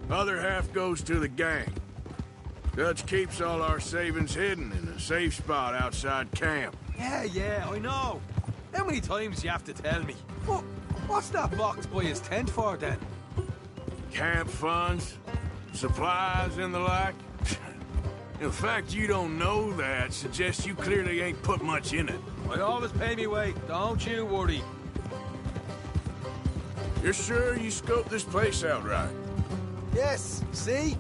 other half goes to the gang. Dutch keeps all our savings hidden in a safe spot outside camp. Yeah, I know. How many times do you have to tell me? What's that box by his tent for, then? Camp funds, supplies, and the like. The fact you don't know that suggests you clearly ain't put much in it. I always pay me way, don't you worry. You're sure you scoped this place out right? Yes, see?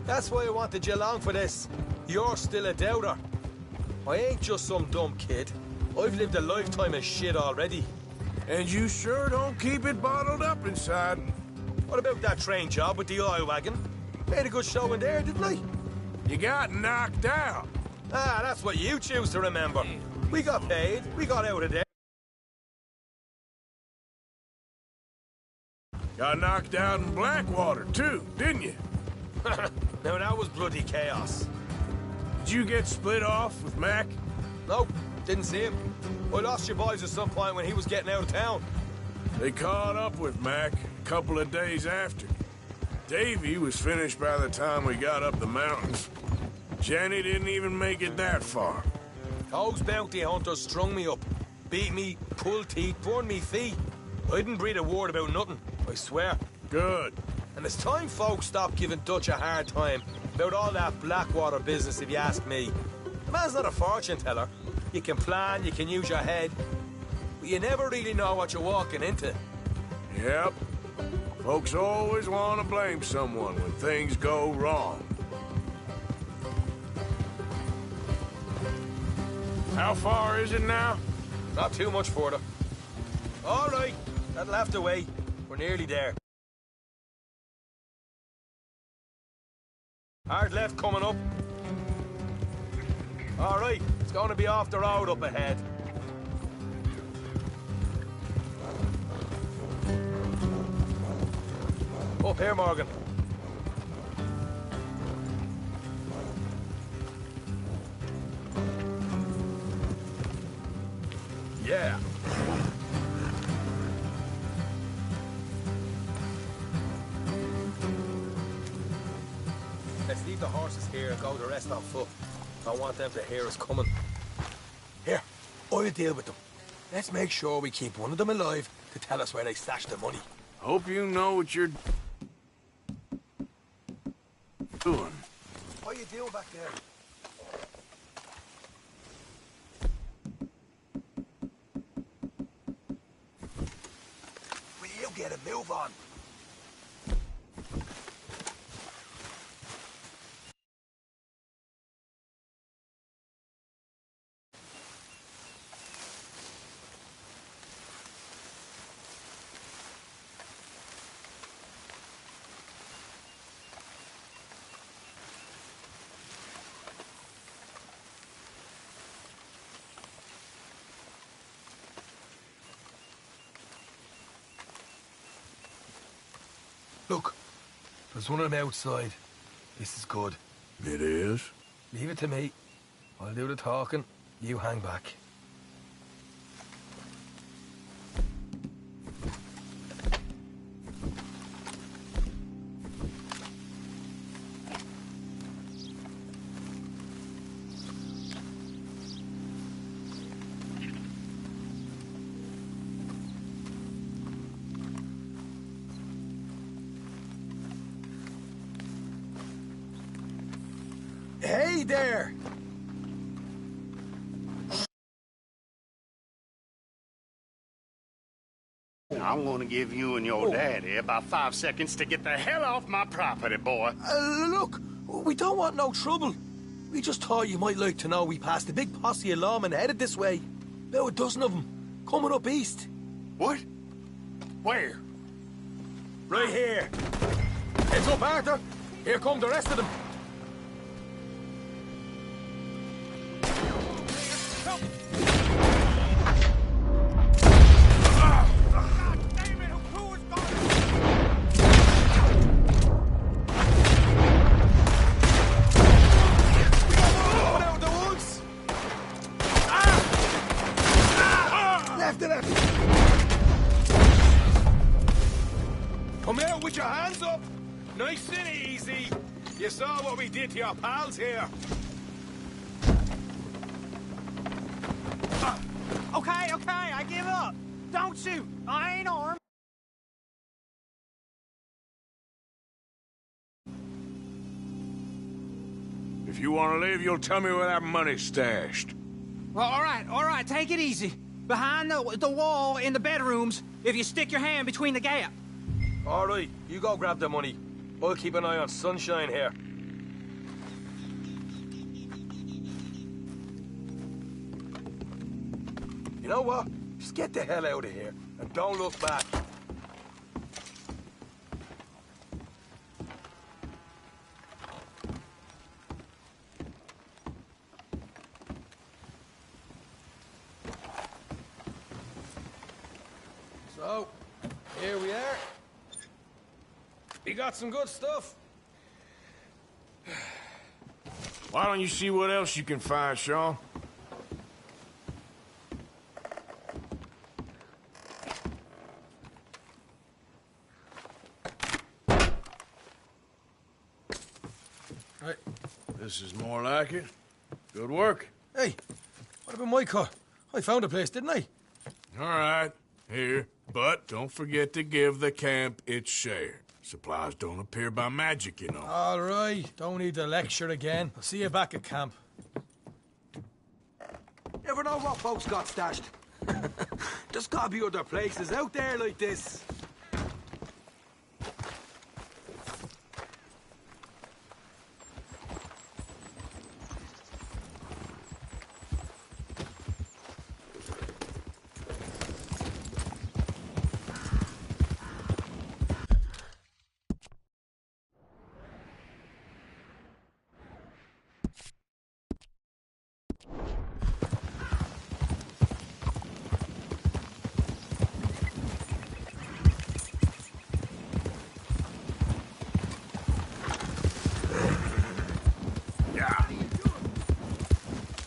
That's why I wanted you along for this. You're still a doubter. I ain't just some dumb kid. I've lived a lifetime of shit already. And you sure don't keep it bottled up inside. What about that train job with the oil wagon? Made a good show in there, didn't I? You got knocked out. Ah, that's what you choose to remember. We got paid. We got out of there. Got knocked out in Blackwater, too, didn't you? Now, that was bloody chaos. Did you get split off with Mac? Nope, didn't see him. I lost your boys at some point when he was getting out of town. They caught up with Mac a couple of days after. Davy was finished by the time we got up the mountains. Jenny didn't even make it that far. Those bounty hunters strung me up, beat me, pulled teeth, burned me feet. I didn't breathe a word about nothing, I swear. Good. And it's time folks stopped giving Dutch a hard time about all that Blackwater business, if you ask me. The man's not a fortune teller. You can plan, you can use your head, but you never really know what you're walking into. Yep. Folks always want to blame someone when things go wrong. How far is it now? Not too much further. All right, that'll have to wait. We're nearly there. Hard left coming up. All right, it's going to be off the road up ahead. Up here, Morgan. Yeah. Let's leave the horses here and go the rest on foot. I want them to hear us coming. Here, I'll deal with them. Let's make sure we keep one of them alive to tell us where they stashed the money. Hope you know what you're doing. What are you doing back there? Will you get a move on? Look, there's one of them outside. This is good. It is? Leave it to me. I'll do the talking. You hang back. Hey there! I'm gonna give you and your daddy about 5 seconds to get the hell off my property, boy. Look, we don't want no trouble. We just thought you might like to know we passed a big posse of lawmen headed this way. About a dozen of them, coming up east. What? Where? Right here. Heads up, Arthur. Here come the rest of them. Come out with your hands up. Nice and easy. You saw what we did to your pals here. Okay, I give up. Don't shoot. I ain't armed. If you want to leave, you'll tell me where that money's stashed. Well, all right, take it easy. Behind the wall in the bedrooms, if you stick your hand between the gap. All right, you go grab the money. I'll keep an eye on Sunshine here. You know what? Just get the hell out of here and don't look back. So, here we are. You got some good stuff. Why don't you see what else you can find, Sean? Right. This is more like it. Good work. Hey, what about my car? I found a place, didn't I? All right, here. But don't forget to give the camp its share. Supplies don't appear by magic, you know. All right, don't need the lecture again. I'll see you back at camp. Never know what folks got stashed. There's gotta be other places out there like this.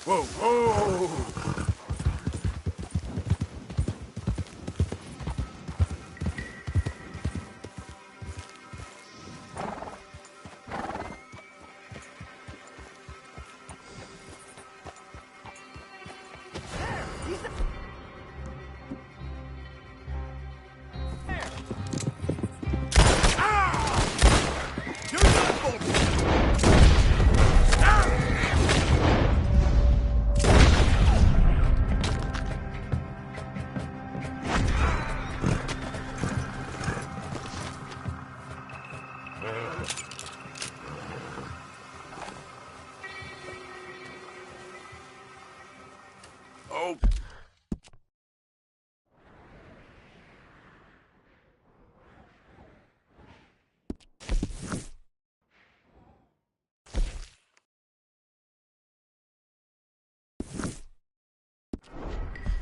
Whoa, whoa! Oh.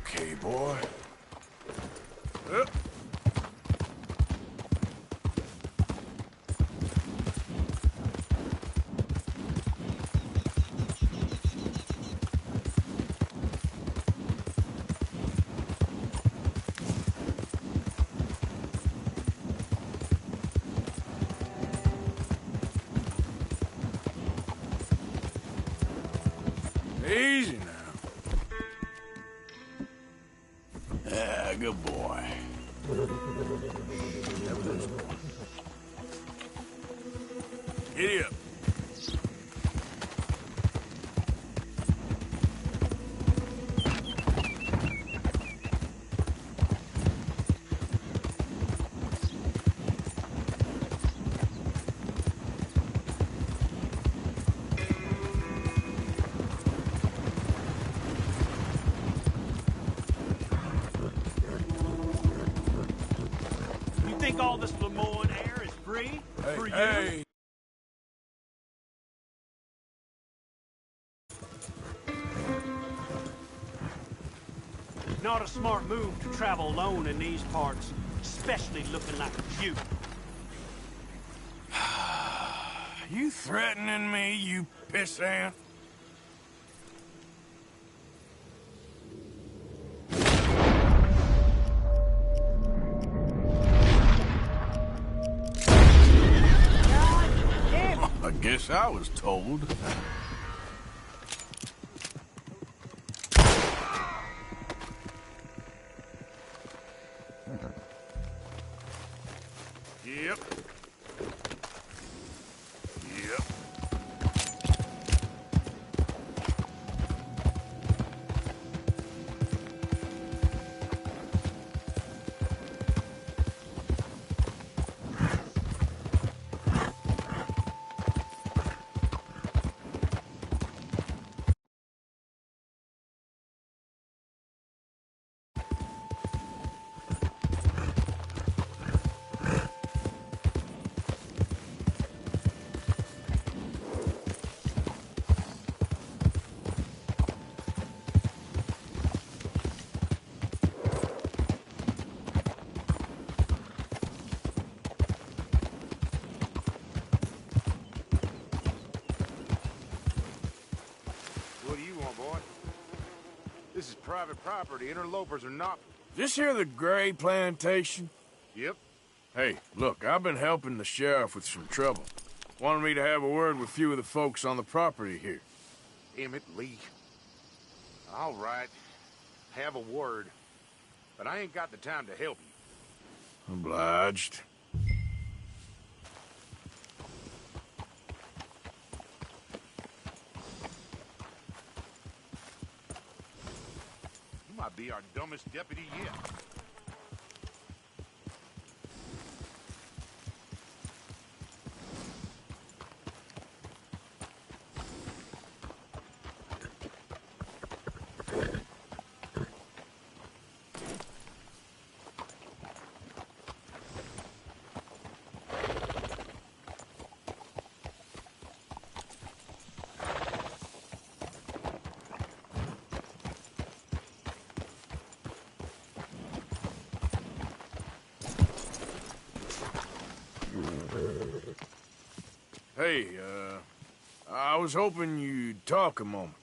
Okay, boy. Easy now. Yeah, good boy. Giddy up. You think all this Lemoyne air is free? For you? Hey. Not a smart move to travel alone in these parts, especially looking like you. You threatening me, you pissant? I guess I was told. Yep. Yep. What do you want, boy? This is private property. Interlopers are not... This here the Gray Plantation? Yep. Hey, look, I've been helping the sheriff with some trouble. Wanted me to have a word with a few of the folks on the property here. Emmett Lee. All right. Have a word. But I ain't got the time to help you. Obliged. You might be our dumbest deputy yet. Hey, I was hoping you'd talk a moment.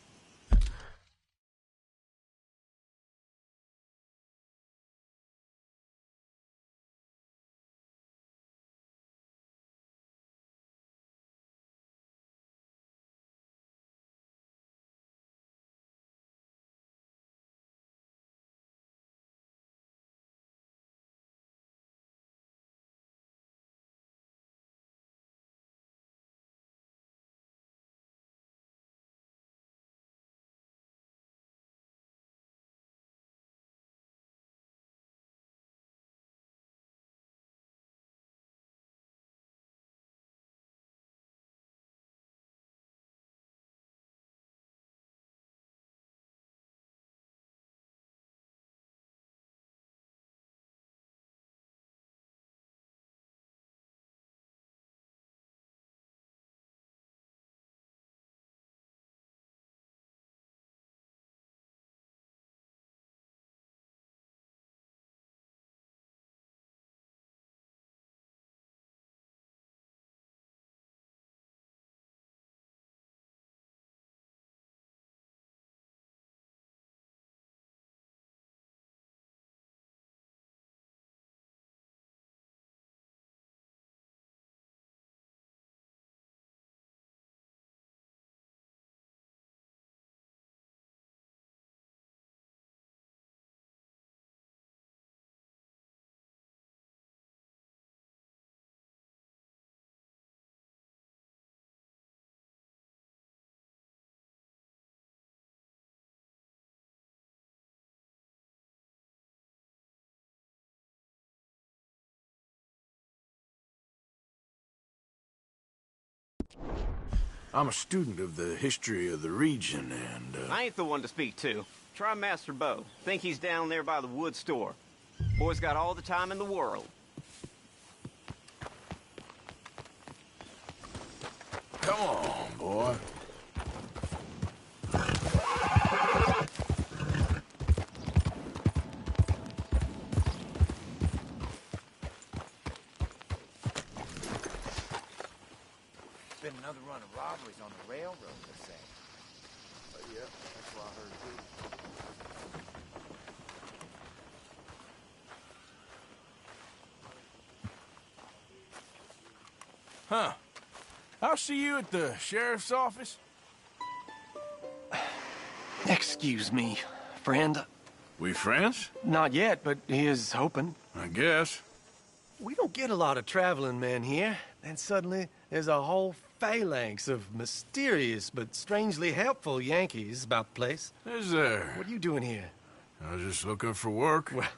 I'm a student of the history of the region, and, I ain't the one to speak to. Try Master Bo. Think he's down there by the wood store. Boy's got all the time in the world. Come on, boy. Been another run of robberies on the railroad, they say. Yeah, that's what I heard too. Huh. I'll see you at the sheriff's office. Excuse me, friend. We friends? Not yet, but he is hoping. I guess. We don't get a lot of traveling men here, and suddenly there's a whole phalanx of mysterious but strangely helpful Yankees about the place. Is there? What are you doing here? I was just looking for work. Well,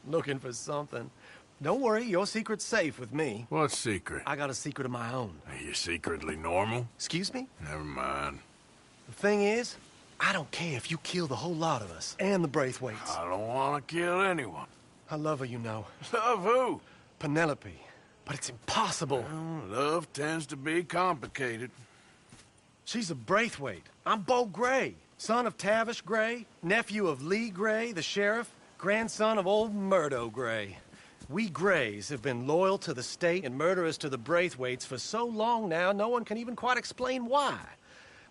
looking for something. Don't worry, your secret's safe with me. What secret? I got a secret of my own. Are you secretly normal? Excuse me? Never mind. The thing is, I don't care if you kill the whole lot of us and the Braithwaites. I don't want to kill anyone. I love her, you know. Love who? Penelope. But it's impossible. Well, love tends to be complicated. She's a Braithwaite. I'm Bo Gray, son of Tavish Gray, nephew of Lee Gray, the sheriff, grandson of old Murdo Gray. We Grays have been loyal to the state and murderous to the Braithwaites for so long now, no one can even quite explain why.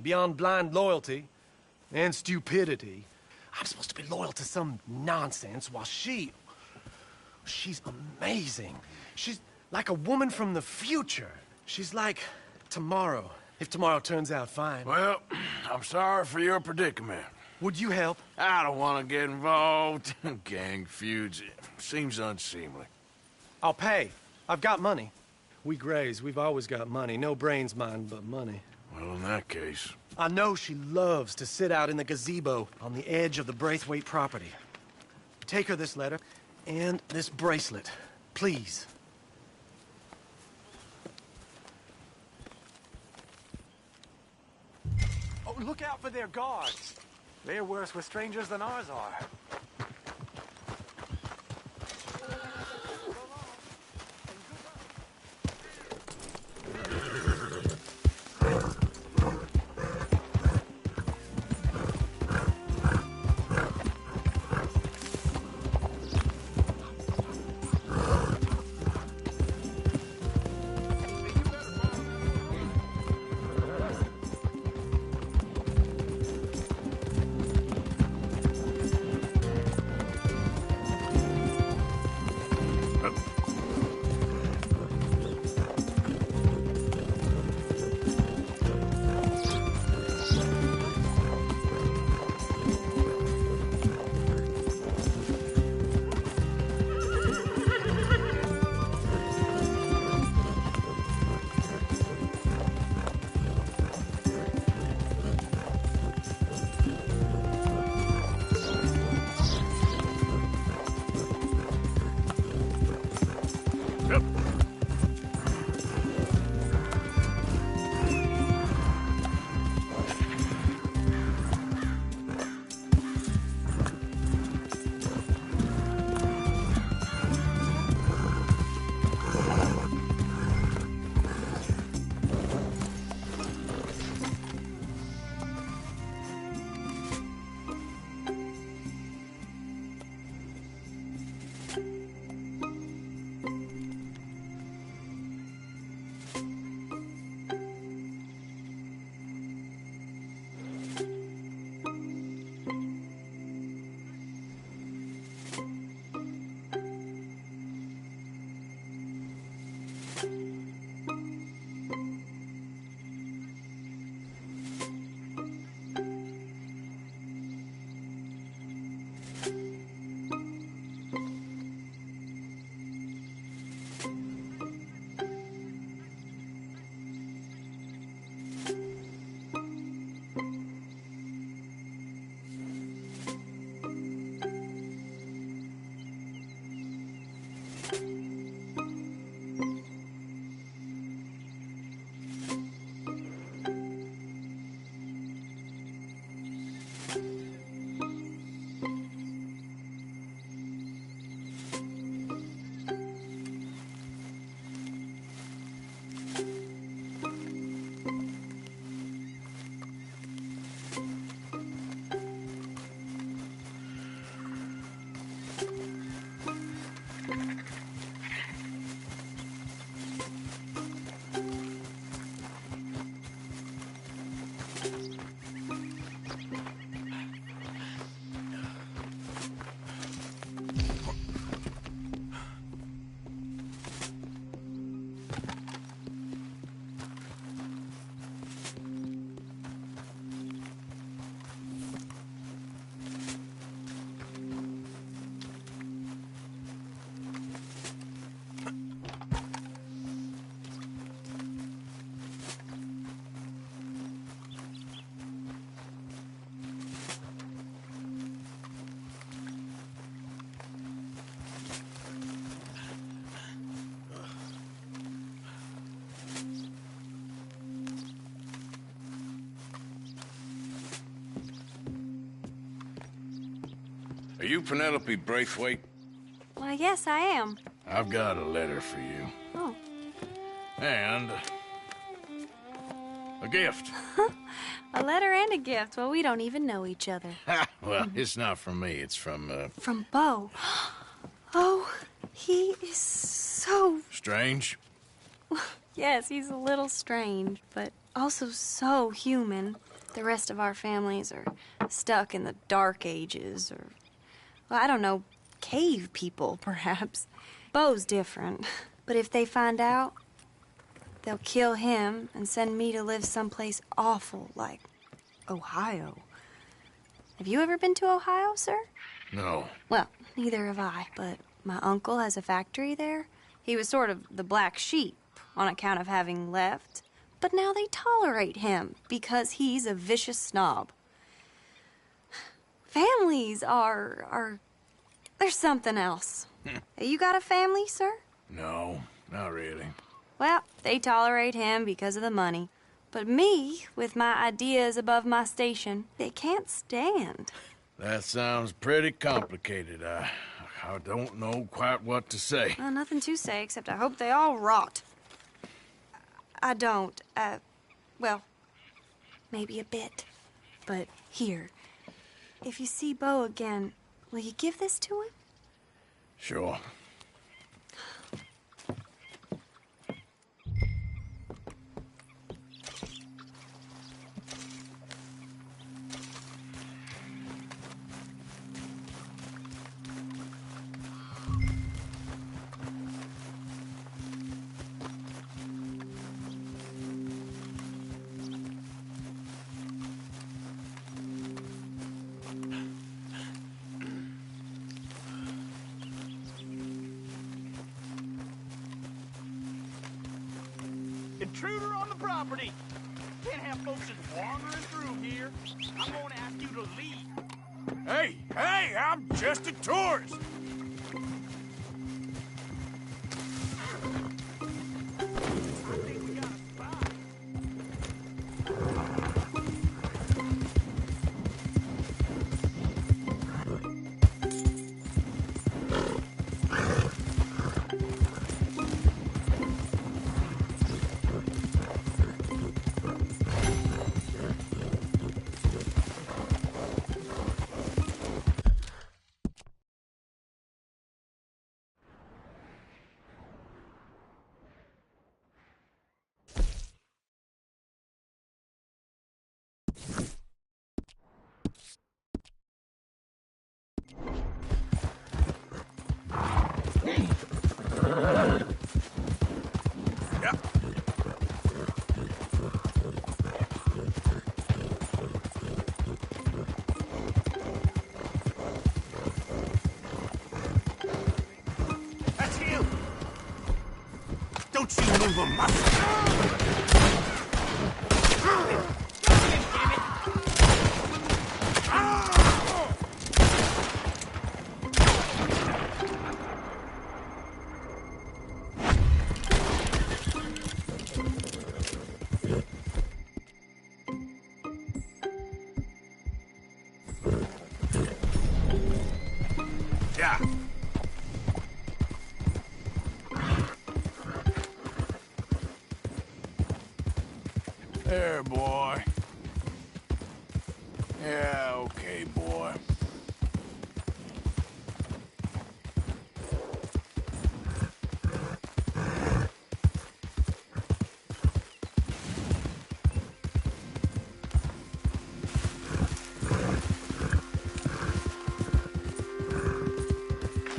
Beyond blind loyalty and stupidity, I'm supposed to be loyal to some nonsense while she's amazing. She's like a woman from the future. She's like tomorrow, if tomorrow turns out fine. Well, I'm sorry for your predicament. Would you help? I don't want to get involved. Gang feuds. It seems unseemly. I'll pay. I've got money. We Grays, we've always got money. No brains, mind, but money. Well, in that case... I know she loves to sit out in the gazebo on the edge of the Braithwaite property. Take her this letter and this bracelet, please. Oh, look out for their guards. They're worse with strangers than ours are. Are you Penelope Braithwaite? Why, yes, I am. I've got a letter for you. Oh. And a gift. A letter and a gift. Well, we don't even know each other. Well, it's not from me. It's from, From Bo. Oh, he is so... Strange? Yes, he's a little strange, but also so human. The rest of our families are stuck in the dark ages, or, well, I don't know, cave people, perhaps. Bo's different. But if they find out, they'll kill him and send me to live someplace awful like Ohio. Have you ever been to Ohio, sir? No. Well, neither have I, but my uncle has a factory there. He was sort of the black sheep on account of having left. But now they tolerate him because he's a vicious snob. Families are there's something else. You got a family, sir? No, not really. Well, they tolerate him because of the money. But me, with my ideas above my station, they can't stand. That sounds pretty complicated. I don't know quite what to say. Well, nothing to say, except I hope they all rot. I don't, well, maybe a bit. But here, if you see Bo again, will you give this to him? Sure. Intruder on the property! Can't have folks just wandering through here. I'm going to ask you to leave. Hey, I'm just a tourist. That's you! Don't you move a muscle! Yeah. There, boy. Yeah, okay, boy.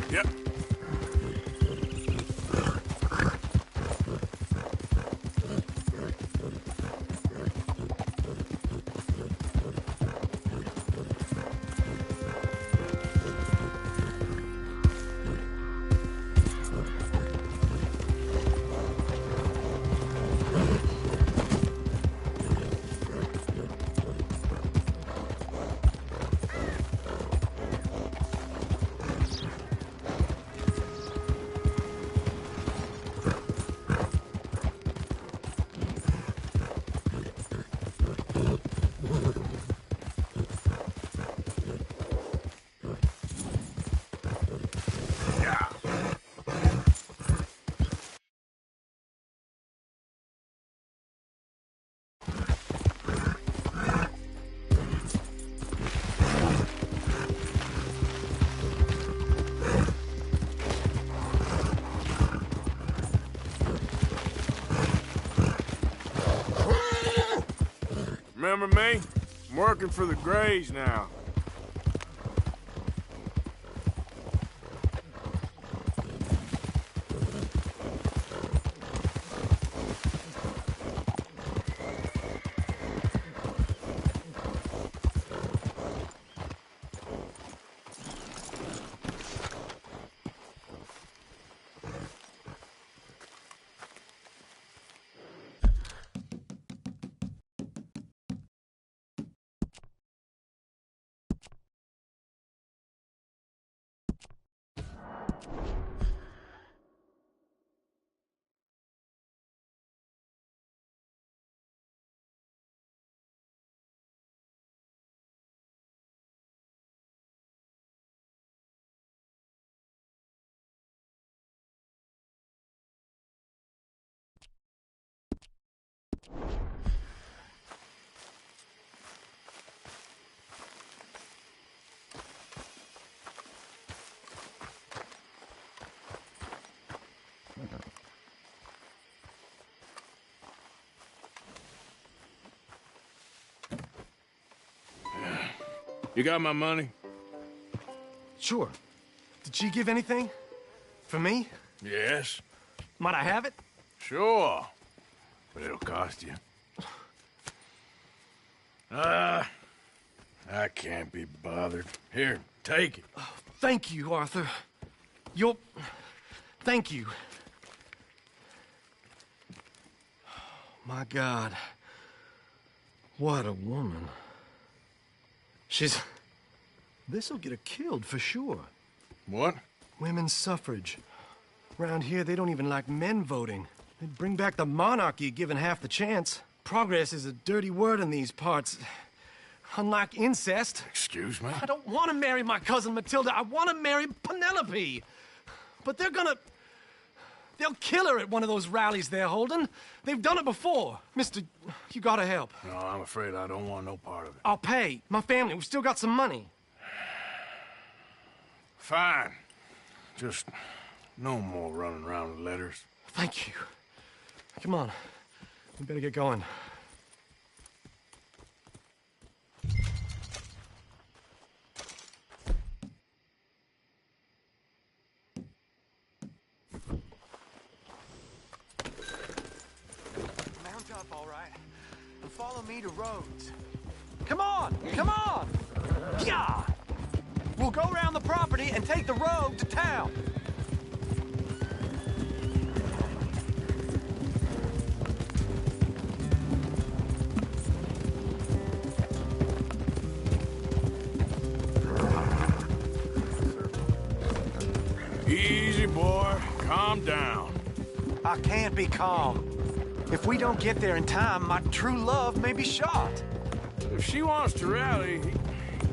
Yep. Remember me? I'm working for the Greys now. You got my money? Sure. Did she give anything? For me? Yes. Might I have it? Sure. But it'll cost you. I can't be bothered. Here, take it. Oh, thank you, Arthur. Thank you. My God. What a woman. This'll get her killed for sure. What? Women's suffrage. Around here, they don't even like men voting. They'd bring back the monarchy given half the chance. Progress is a dirty word in these parts. Unlike incest. Excuse me? I don't want to marry my cousin Matilda. I want to marry Penelope. But they'll kill her at one of those rallies they're holding. They've done it before. Mister, you gotta help. No, I'm afraid I don't want no part of it. I'll pay. My family, we've still got some money. Fine. Just no more running around with letters. Thank you. Come on. We better get going. Mount up, all right, and follow me to Rhodes. Come on! Come on! Yeah! We'll go around the property and take the road to town. Easy, boy. Calm down. I can't be calm. If we don't get there in time, my true love may be shot. If she wants to rally,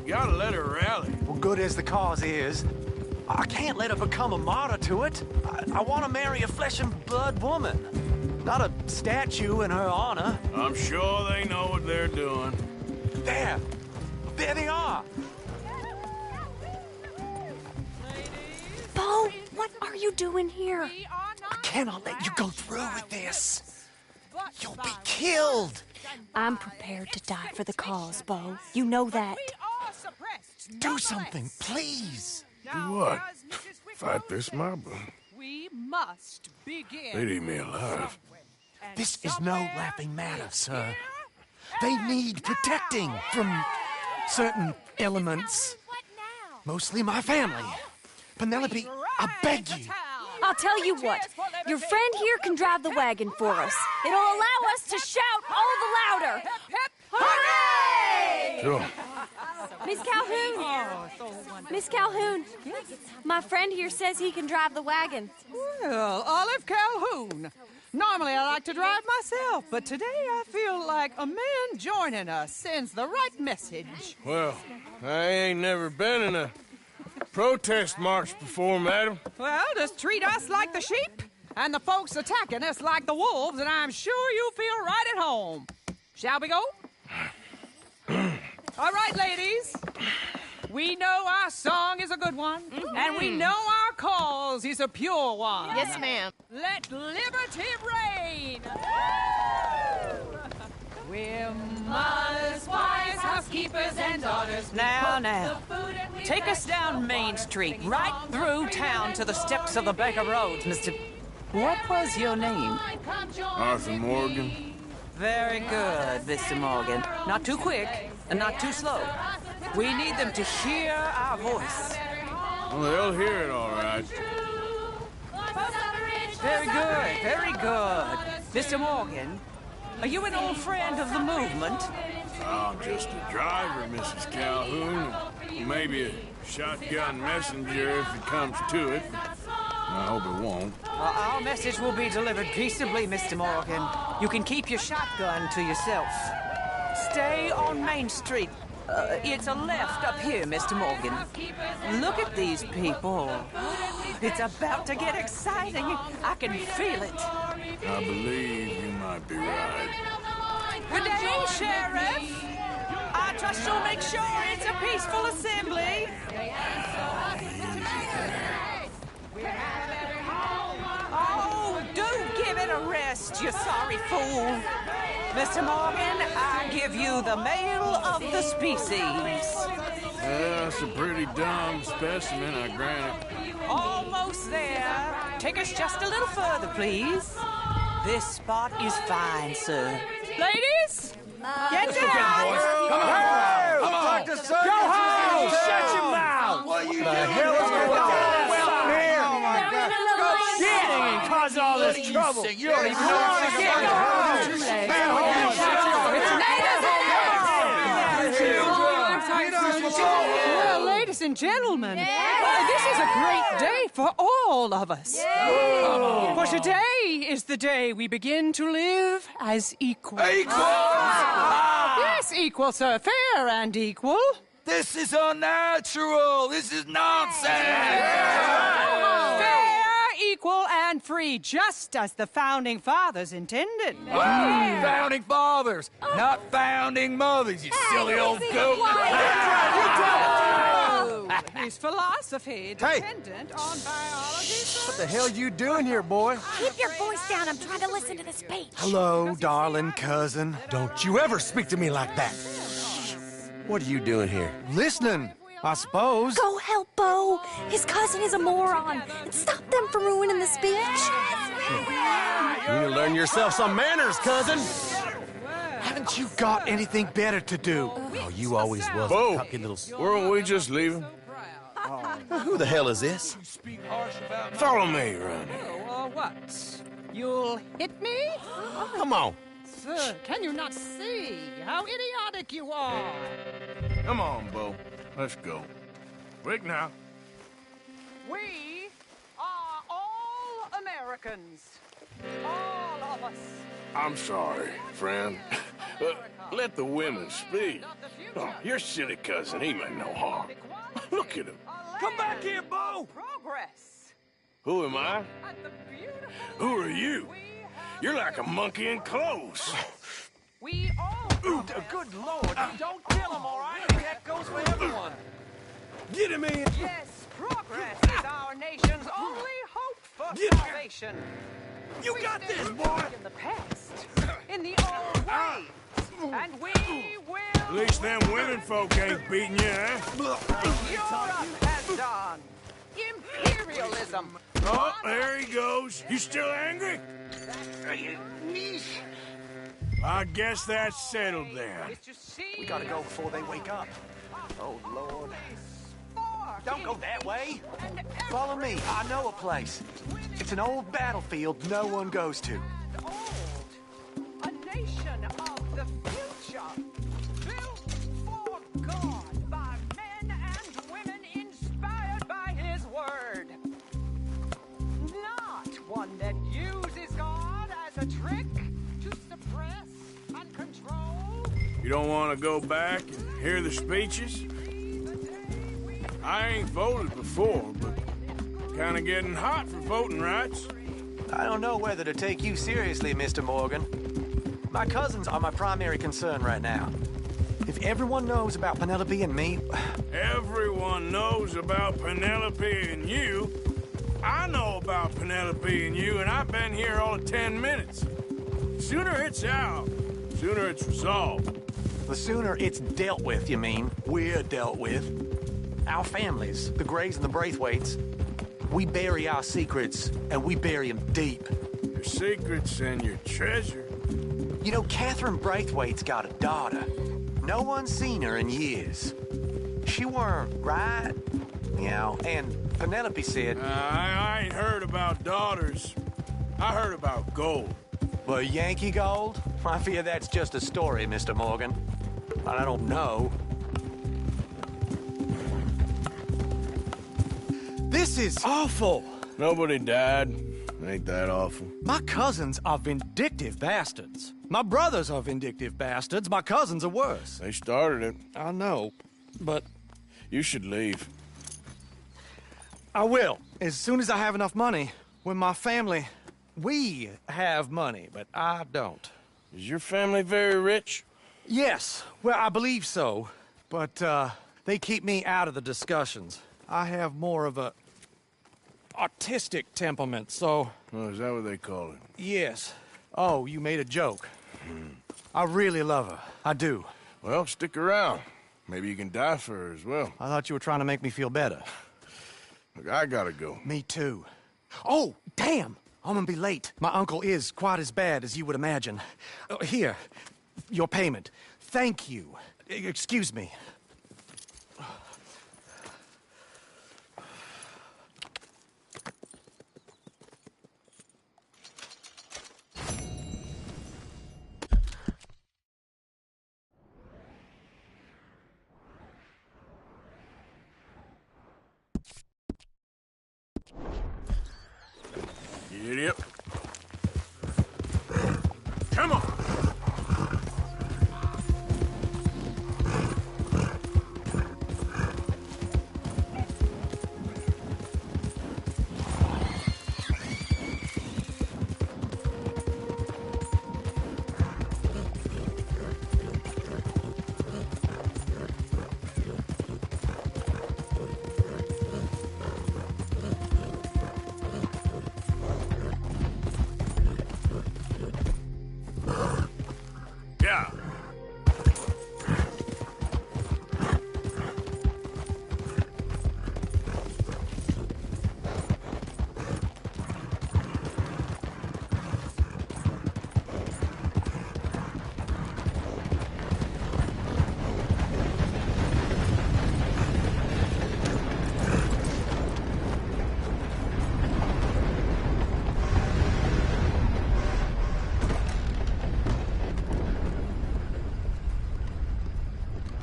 you gotta let her rally. Well, good as the cause is, I can't let her become a martyr to it. I want to marry a flesh and blood woman, not a statue in her honor. I'm sure they know what they're doing. There they are. Bo, what are you doing here? I cannot let you go through with this. You'll be killed. I'm prepared to die for the cause, Bo. You know that. Do something, please. Do what? Fight this mob? We must begin. They'd eat me alive. This is no laughing matter, sir. They need protecting from certain elements. Mostly my family. Penelope, I beg you. I'll tell you what. Your friend here can drive the wagon for us. It'll allow us to shout all the louder. Hooray! Sure. Miss Calhoun. Miss Calhoun. My friend here says he can drive the wagon. Well, Olive Calhoun. Normally I like to drive myself, but today I feel like a man joining us sends the right message. Well, I ain't never been in a protest march before, madam. Well, just treat us like the sheep, and the folks attacking us like the wolves, and I'm sure you feel right at home. Shall we go? All right, ladies. We know our song is a good one, and we know our cause is a pure one. Yes, ma'am. Let liberty reign! We're mothers, wives, housekeepers, and daughters. Now. Take us down Main Street, right through town to the steps of the Baker Roads, Mr. What was your name? Arthur Morgan. Very good, Mr. Morgan. Not too quick and not too slow. We need them to hear our voice. Well, they'll hear it all right. Very good, very good. Mr. Morgan, are you an old friend of the movement? I'm just a driver, Mrs. Calhoun. Maybe a shotgun messenger if it comes to it. I hope it won't. Our message will be delivered peaceably, Mr. Morgan. You can keep your shotgun to yourself. Stay on Main Street. It's a left up here, Mr. Morgan. Look at these people. It's about to get exciting. I can feel it. I believe you might be right. Good day, Sheriff. I trust you'll make sure it's a peaceful assembly. Oh, do give it a rest, you sorry fool. Mr. Morgan, I give you the male of the species. That's a pretty dumb specimen, I grant it. Almost there. Take us just a little further, please. This spot is fine, sir. Ladies, get down! Come on! Come on! Go home! Shut your mouth! What you doing? Well, here! Oh, my God. Go shit! And cause all this trouble. You don't even know what to get. Go Well, ladies and gentlemen, this is a great day for all of us. For today is the day we begin to live as equals. Yes, equal, sir. Fair and equal. This is unnatural. This is nonsense. Fair, equal, and free, just as the Founding Fathers intended. Founding fathers, not founding mothers, you silly old goat. His philosophy dependent on biology. What the hell you doing here, boy? Keep your voice down. I'm trying to listen to the speech. Hello, darling cousin. Don't you ever speak to me like that. What are you doing here? Listening, I suppose. Go help Bo. His cousin is a moron. And stop them from ruining the speech. You need to learn yourself some manners, cousin. Haven't you got anything better to do? Oh, you always was Bo, a cocky little... weren't we just leaving? Who the hell is this? Follow me, Ronnie. What? You'll hit me? Come on. Sir, can you not see how idiotic you are? Come on, Bo. Let's go. Quick now. We are all Americans. All of us. I'm sorry, friend. Let the women speak. Oh, your silly cousin, he meant no harm. Look at him. Come back here, Bo! Progress. Who am I? Who are you? You're like a monkey in clothes. We all. Good Lord! Don't kill him, all right? That goes for everyone. Get him in. Yes, progress is our nation's only hope for salvation. You got this, boy! In the past, in the old ways, and we will. At least them women folk ain't beating you, eh? Europe has done. Imperialism. Oh, there he goes. You still angry? I guess that's settled then. We gotta go before they wake up. Oh, Lord. Don't go that way. Follow me. I know a place. It's an old battlefield no one goes to. A nation of the future, built for God by men and women inspired by His word. Not one that uses God as a trick to suppress and control. You don't want to go back and hear the speeches? I ain't voted before, but kind of getting hot for voting rights. I don't know whether to take you seriously, Mr. Morgan. My cousins are my primary concern right now. If everyone knows about Penelope and me... Everyone knows about Penelope and you. I know about Penelope and you, and I've been here all of 10 minutes. Sooner it's out, sooner it's resolved. The sooner it's dealt with, you mean? We're dealt with. Our families, the Grays and the Braithwaites, we bury our secrets, and we bury them deep. Your secrets and your treasure. You know, Catherine Braithwaite's got a daughter. No one's seen her in years. She weren't right, you know, and Penelope said... I ain't heard about daughters. I heard about gold. Well, Yankee gold? I fear that's just a story, Mr. Morgan. But I don't know. This is awful. Nobody died. Ain't that awful? My cousins are vindictive bastards. My brothers are vindictive bastards. My cousins are worse. They started it. I know, but... You should leave. I will, as soon as I have enough money. When my family... We have money, but I don't. Is your family very rich? Yes, well, I believe so. But, they keep me out of the discussions. I have more of a... artistic temperament, so... Oh, is that what they call it? Yes. Oh, you made a joke. I really love her. I do. Well, stick around. Maybe you can die for her as well. I thought you were trying to make me feel better. Look, I gotta go. Me too. Oh, damn! I'm gonna be late. My uncle is quite as bad as you would imagine. Here, your payment. Thank you. Excuse me. Idiot. Come on! Yeah.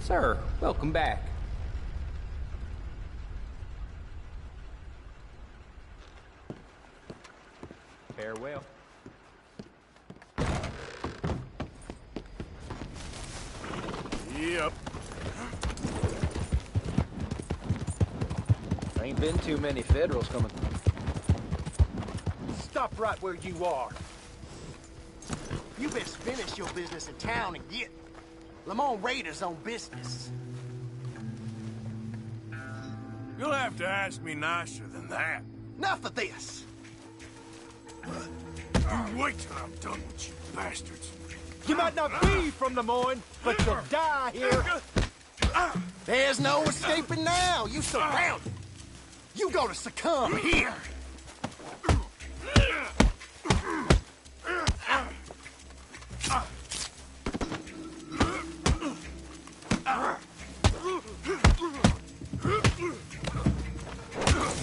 Sir, welcome back. Farewell. Yep. Ain't been too many Federals coming. Stop right where you are. You best finish your business in town and get. Lamont Raiders on business. You'll have to ask me nicer than that. Enough of this. You wait till I'm done with you bastards. You might not be from the Moines, but you'll die here. There's no escaping now. You surrounded. You gonna succumb here.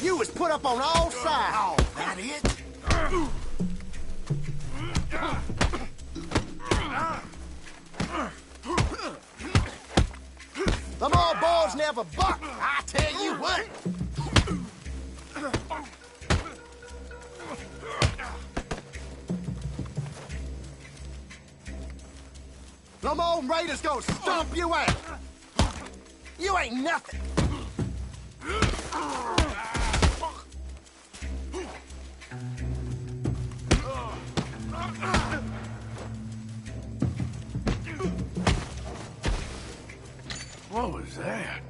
You was put up on all sides. Oh, that it? Them old boys never buck, I tell you what. Them old raiders gonna stomp you out. You ain't nothing. What was that?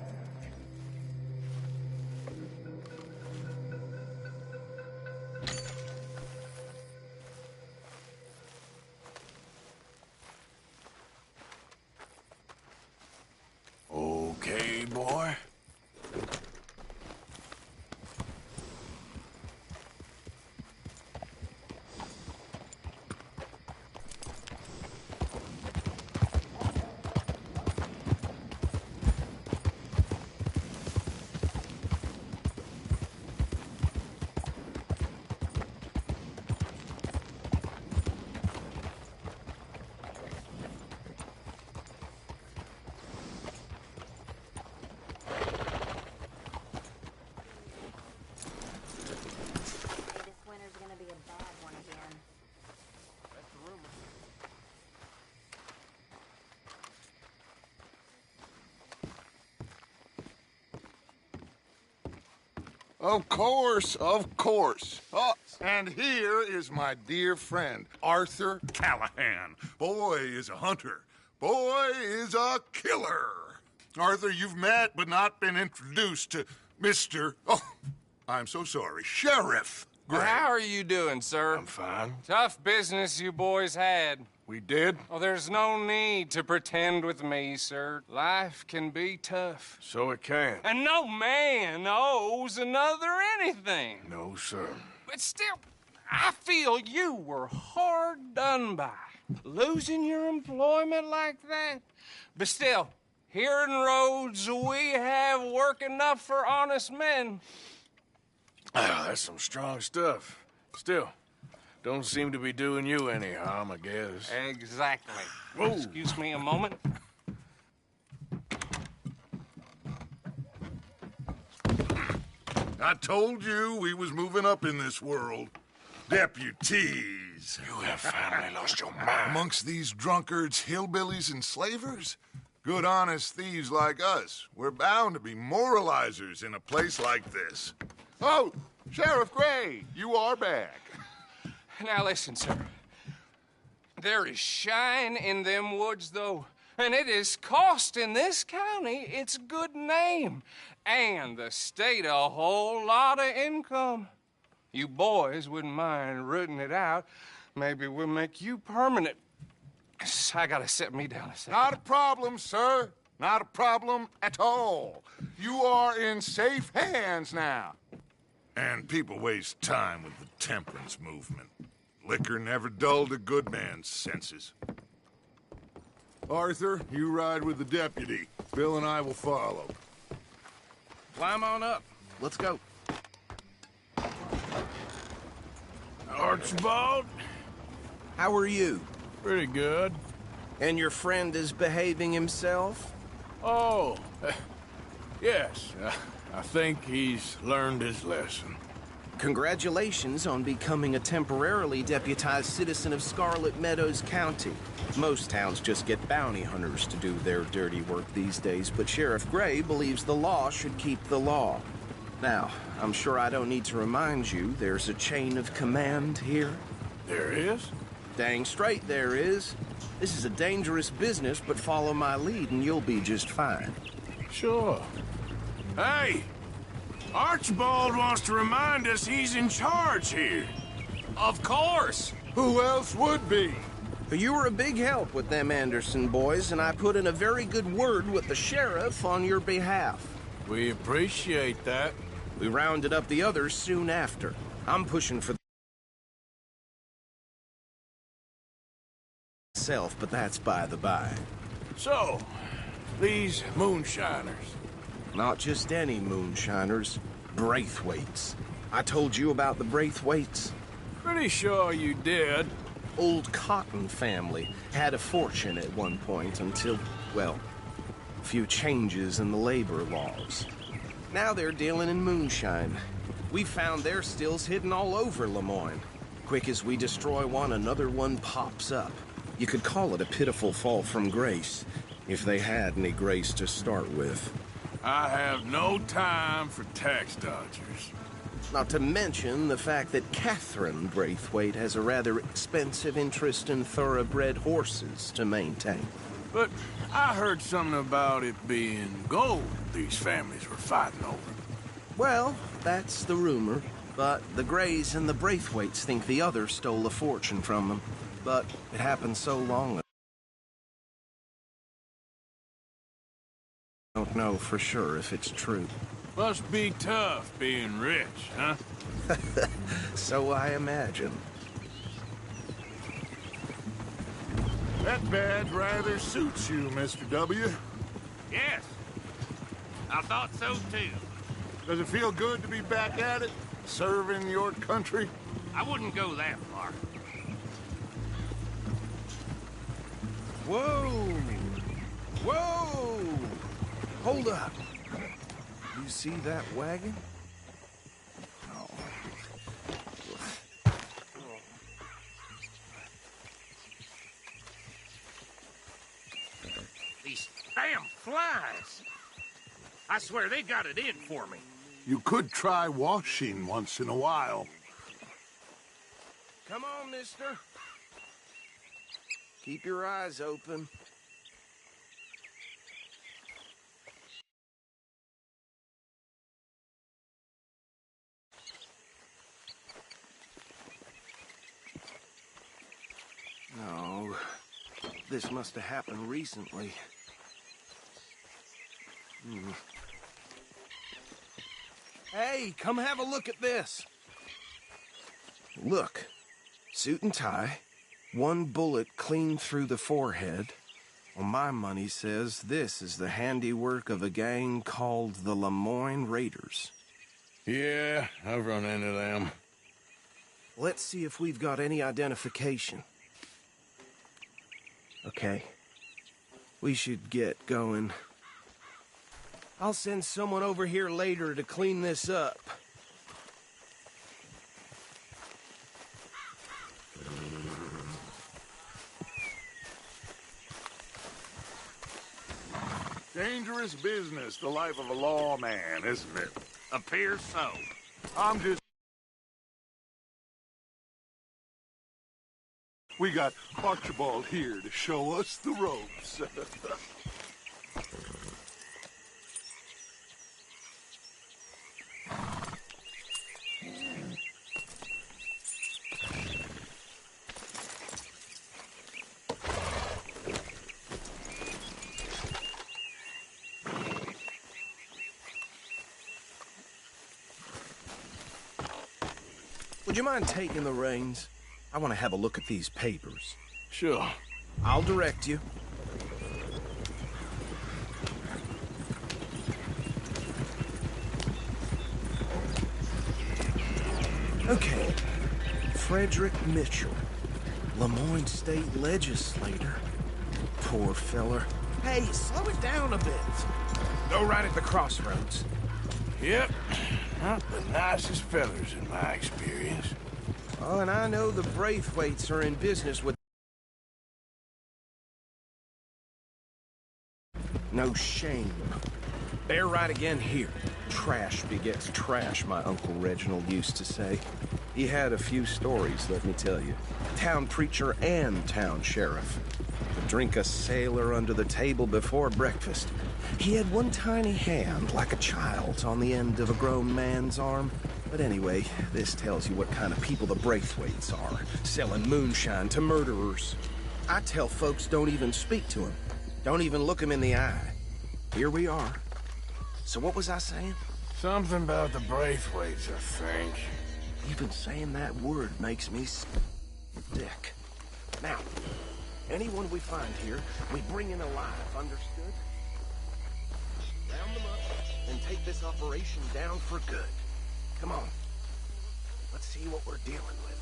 Of course, of course. Oh, and here is my dear friend, Arthur Callahan. Boy is a hunter. Boy is a killer. Arthur, you've met but not been introduced to Mr. Oh, I'm so sorry, Sheriff Gray. How are you doing, sir? I'm fine. Tough business you boys had. We did? Oh, there's no need to pretend with me, sir. Life can be tough. So it can. And no man owes another anything. No, sir. But still, I feel you were hard done by. Losing your employment like that. But still, here in Rhodes, we have work enough for honest men. Ah, that's some strong stuff. Still, don't seem to be doing you any harm, I guess. Exactly. Whoa. Excuse me a moment. I told you we was moving up in this world. Deputies. You have finally lost your mind. Amongst these drunkards, hillbillies, and slavers? Good, honest thieves like us. We're bound to be moralizers in a place like this. Oh, Sheriff Gray, you are back. Now listen, sir. There is shine in them woods, though, and it is costing this county its good name and the state a whole lot of income. You boys wouldn't mind rooting it out. Maybe we'll make you permanent. I gotta set me down a second. Not a problem, sir. Not a problem at all. You are in safe hands now. And people waste time with the temperance movement. Liquor never dulled a good man's senses. Arthur, you ride with the deputy. Bill and I will follow. Climb on up. Let's go. Archibald? How are you? Pretty good. And your friend is behaving himself? Oh, yes. I think he's learned his lesson. Congratulations on becoming a temporarily deputized citizen of Scarlet Meadows County. Most towns just get bounty hunters to do their dirty work these days, but Sheriff Gray believes the law should keep the law. Now, I'm sure I don't need to remind you there's a chain of command here. There is? Dang straight there is. This is a dangerous business, but follow my lead and you'll be just fine. Sure. Hey! Archibald wants to remind us he's in charge here. Of course! Who else would be? You were a big help with them Anderson boys, and I put in a very good word with the sheriff on your behalf. We appreciate that. We rounded up the others soon after. I'm pushing for myself, but that's by the by. So, these moonshiners. Not just any moonshiners, Braithwaites. I told you about the Braithwaites? Pretty sure you did. Old Cotton family had a fortune at one point until, well, a few changes in the labor laws. Now they're dealing in moonshine. We found their stills hidden all over Lemoyne. Quick as we destroy one, another one pops up. You could call it a pitiful fall from grace, if they had any grace to start with. I have no time for tax dodgers. Not to mention the fact that Catherine Braithwaite has a rather expensive interest in thoroughbred horses to maintain. But I heard something about it being gold these families were fighting over. Well, that's the rumor. But the Grays and the Braithwaites think the other stole a fortune from them. But it happened so long ago. I don't know for sure if it's true. Must be tough being rich, huh? So I imagine. That badge rather suits you, Mr. W. Yes. I thought so, too. Does it feel good to be back at it, serving your country? I wouldn't go that far. Whoa! Whoa! Hold up. You see that wagon? Oh. These damn flies. I swear they got it in for me. You could try washing once in a while. Come on, mister. Keep your eyes open. No, this must have happened recently. Hey, come have a look at this. Look, suit and tie, one bullet clean through the forehead. Well, my money says this is the handiwork of a gang called the Lemoyne Raiders. Yeah, I've run into them. Let's see if we've got any identification. Okay. We should get going. I'll send someone over here later to clean this up. Dangerous business, the life of a lawman, isn't it? Appears so. I'm just... We got Archibald here to show us the ropes. Would you mind taking the reins? I want to have a look at these papers. Sure. I'll direct you. Okay. Frederick Mitchell, Lemoyne State Legislator. Poor feller. Hey, slow it down a bit. Go right at the crossroads. Yep. Not the nicest fellers in my experience. Oh, and I know the Braithwaites are in business with... No shame. Bear right again here. Trash begets trash, my Uncle Reginald used to say. He had a few stories, let me tell you. Town preacher and town sheriff. Would drink a sailor under the table before breakfast. He had one tiny hand, like a child's, on the end of a grown man's arm. But anyway, this tells you what kind of people the Braithwaites are, selling moonshine to murderers. I tell folks don't even speak to him. Don't even look him in the eye. Here we are. So what was I saying? Something about the Braithwaites, I think. Even saying that word makes me sick. Now, anyone we find here, we bring in alive, understood? Round them up and take this operation down for good. Come on. Let's see what we're dealing with.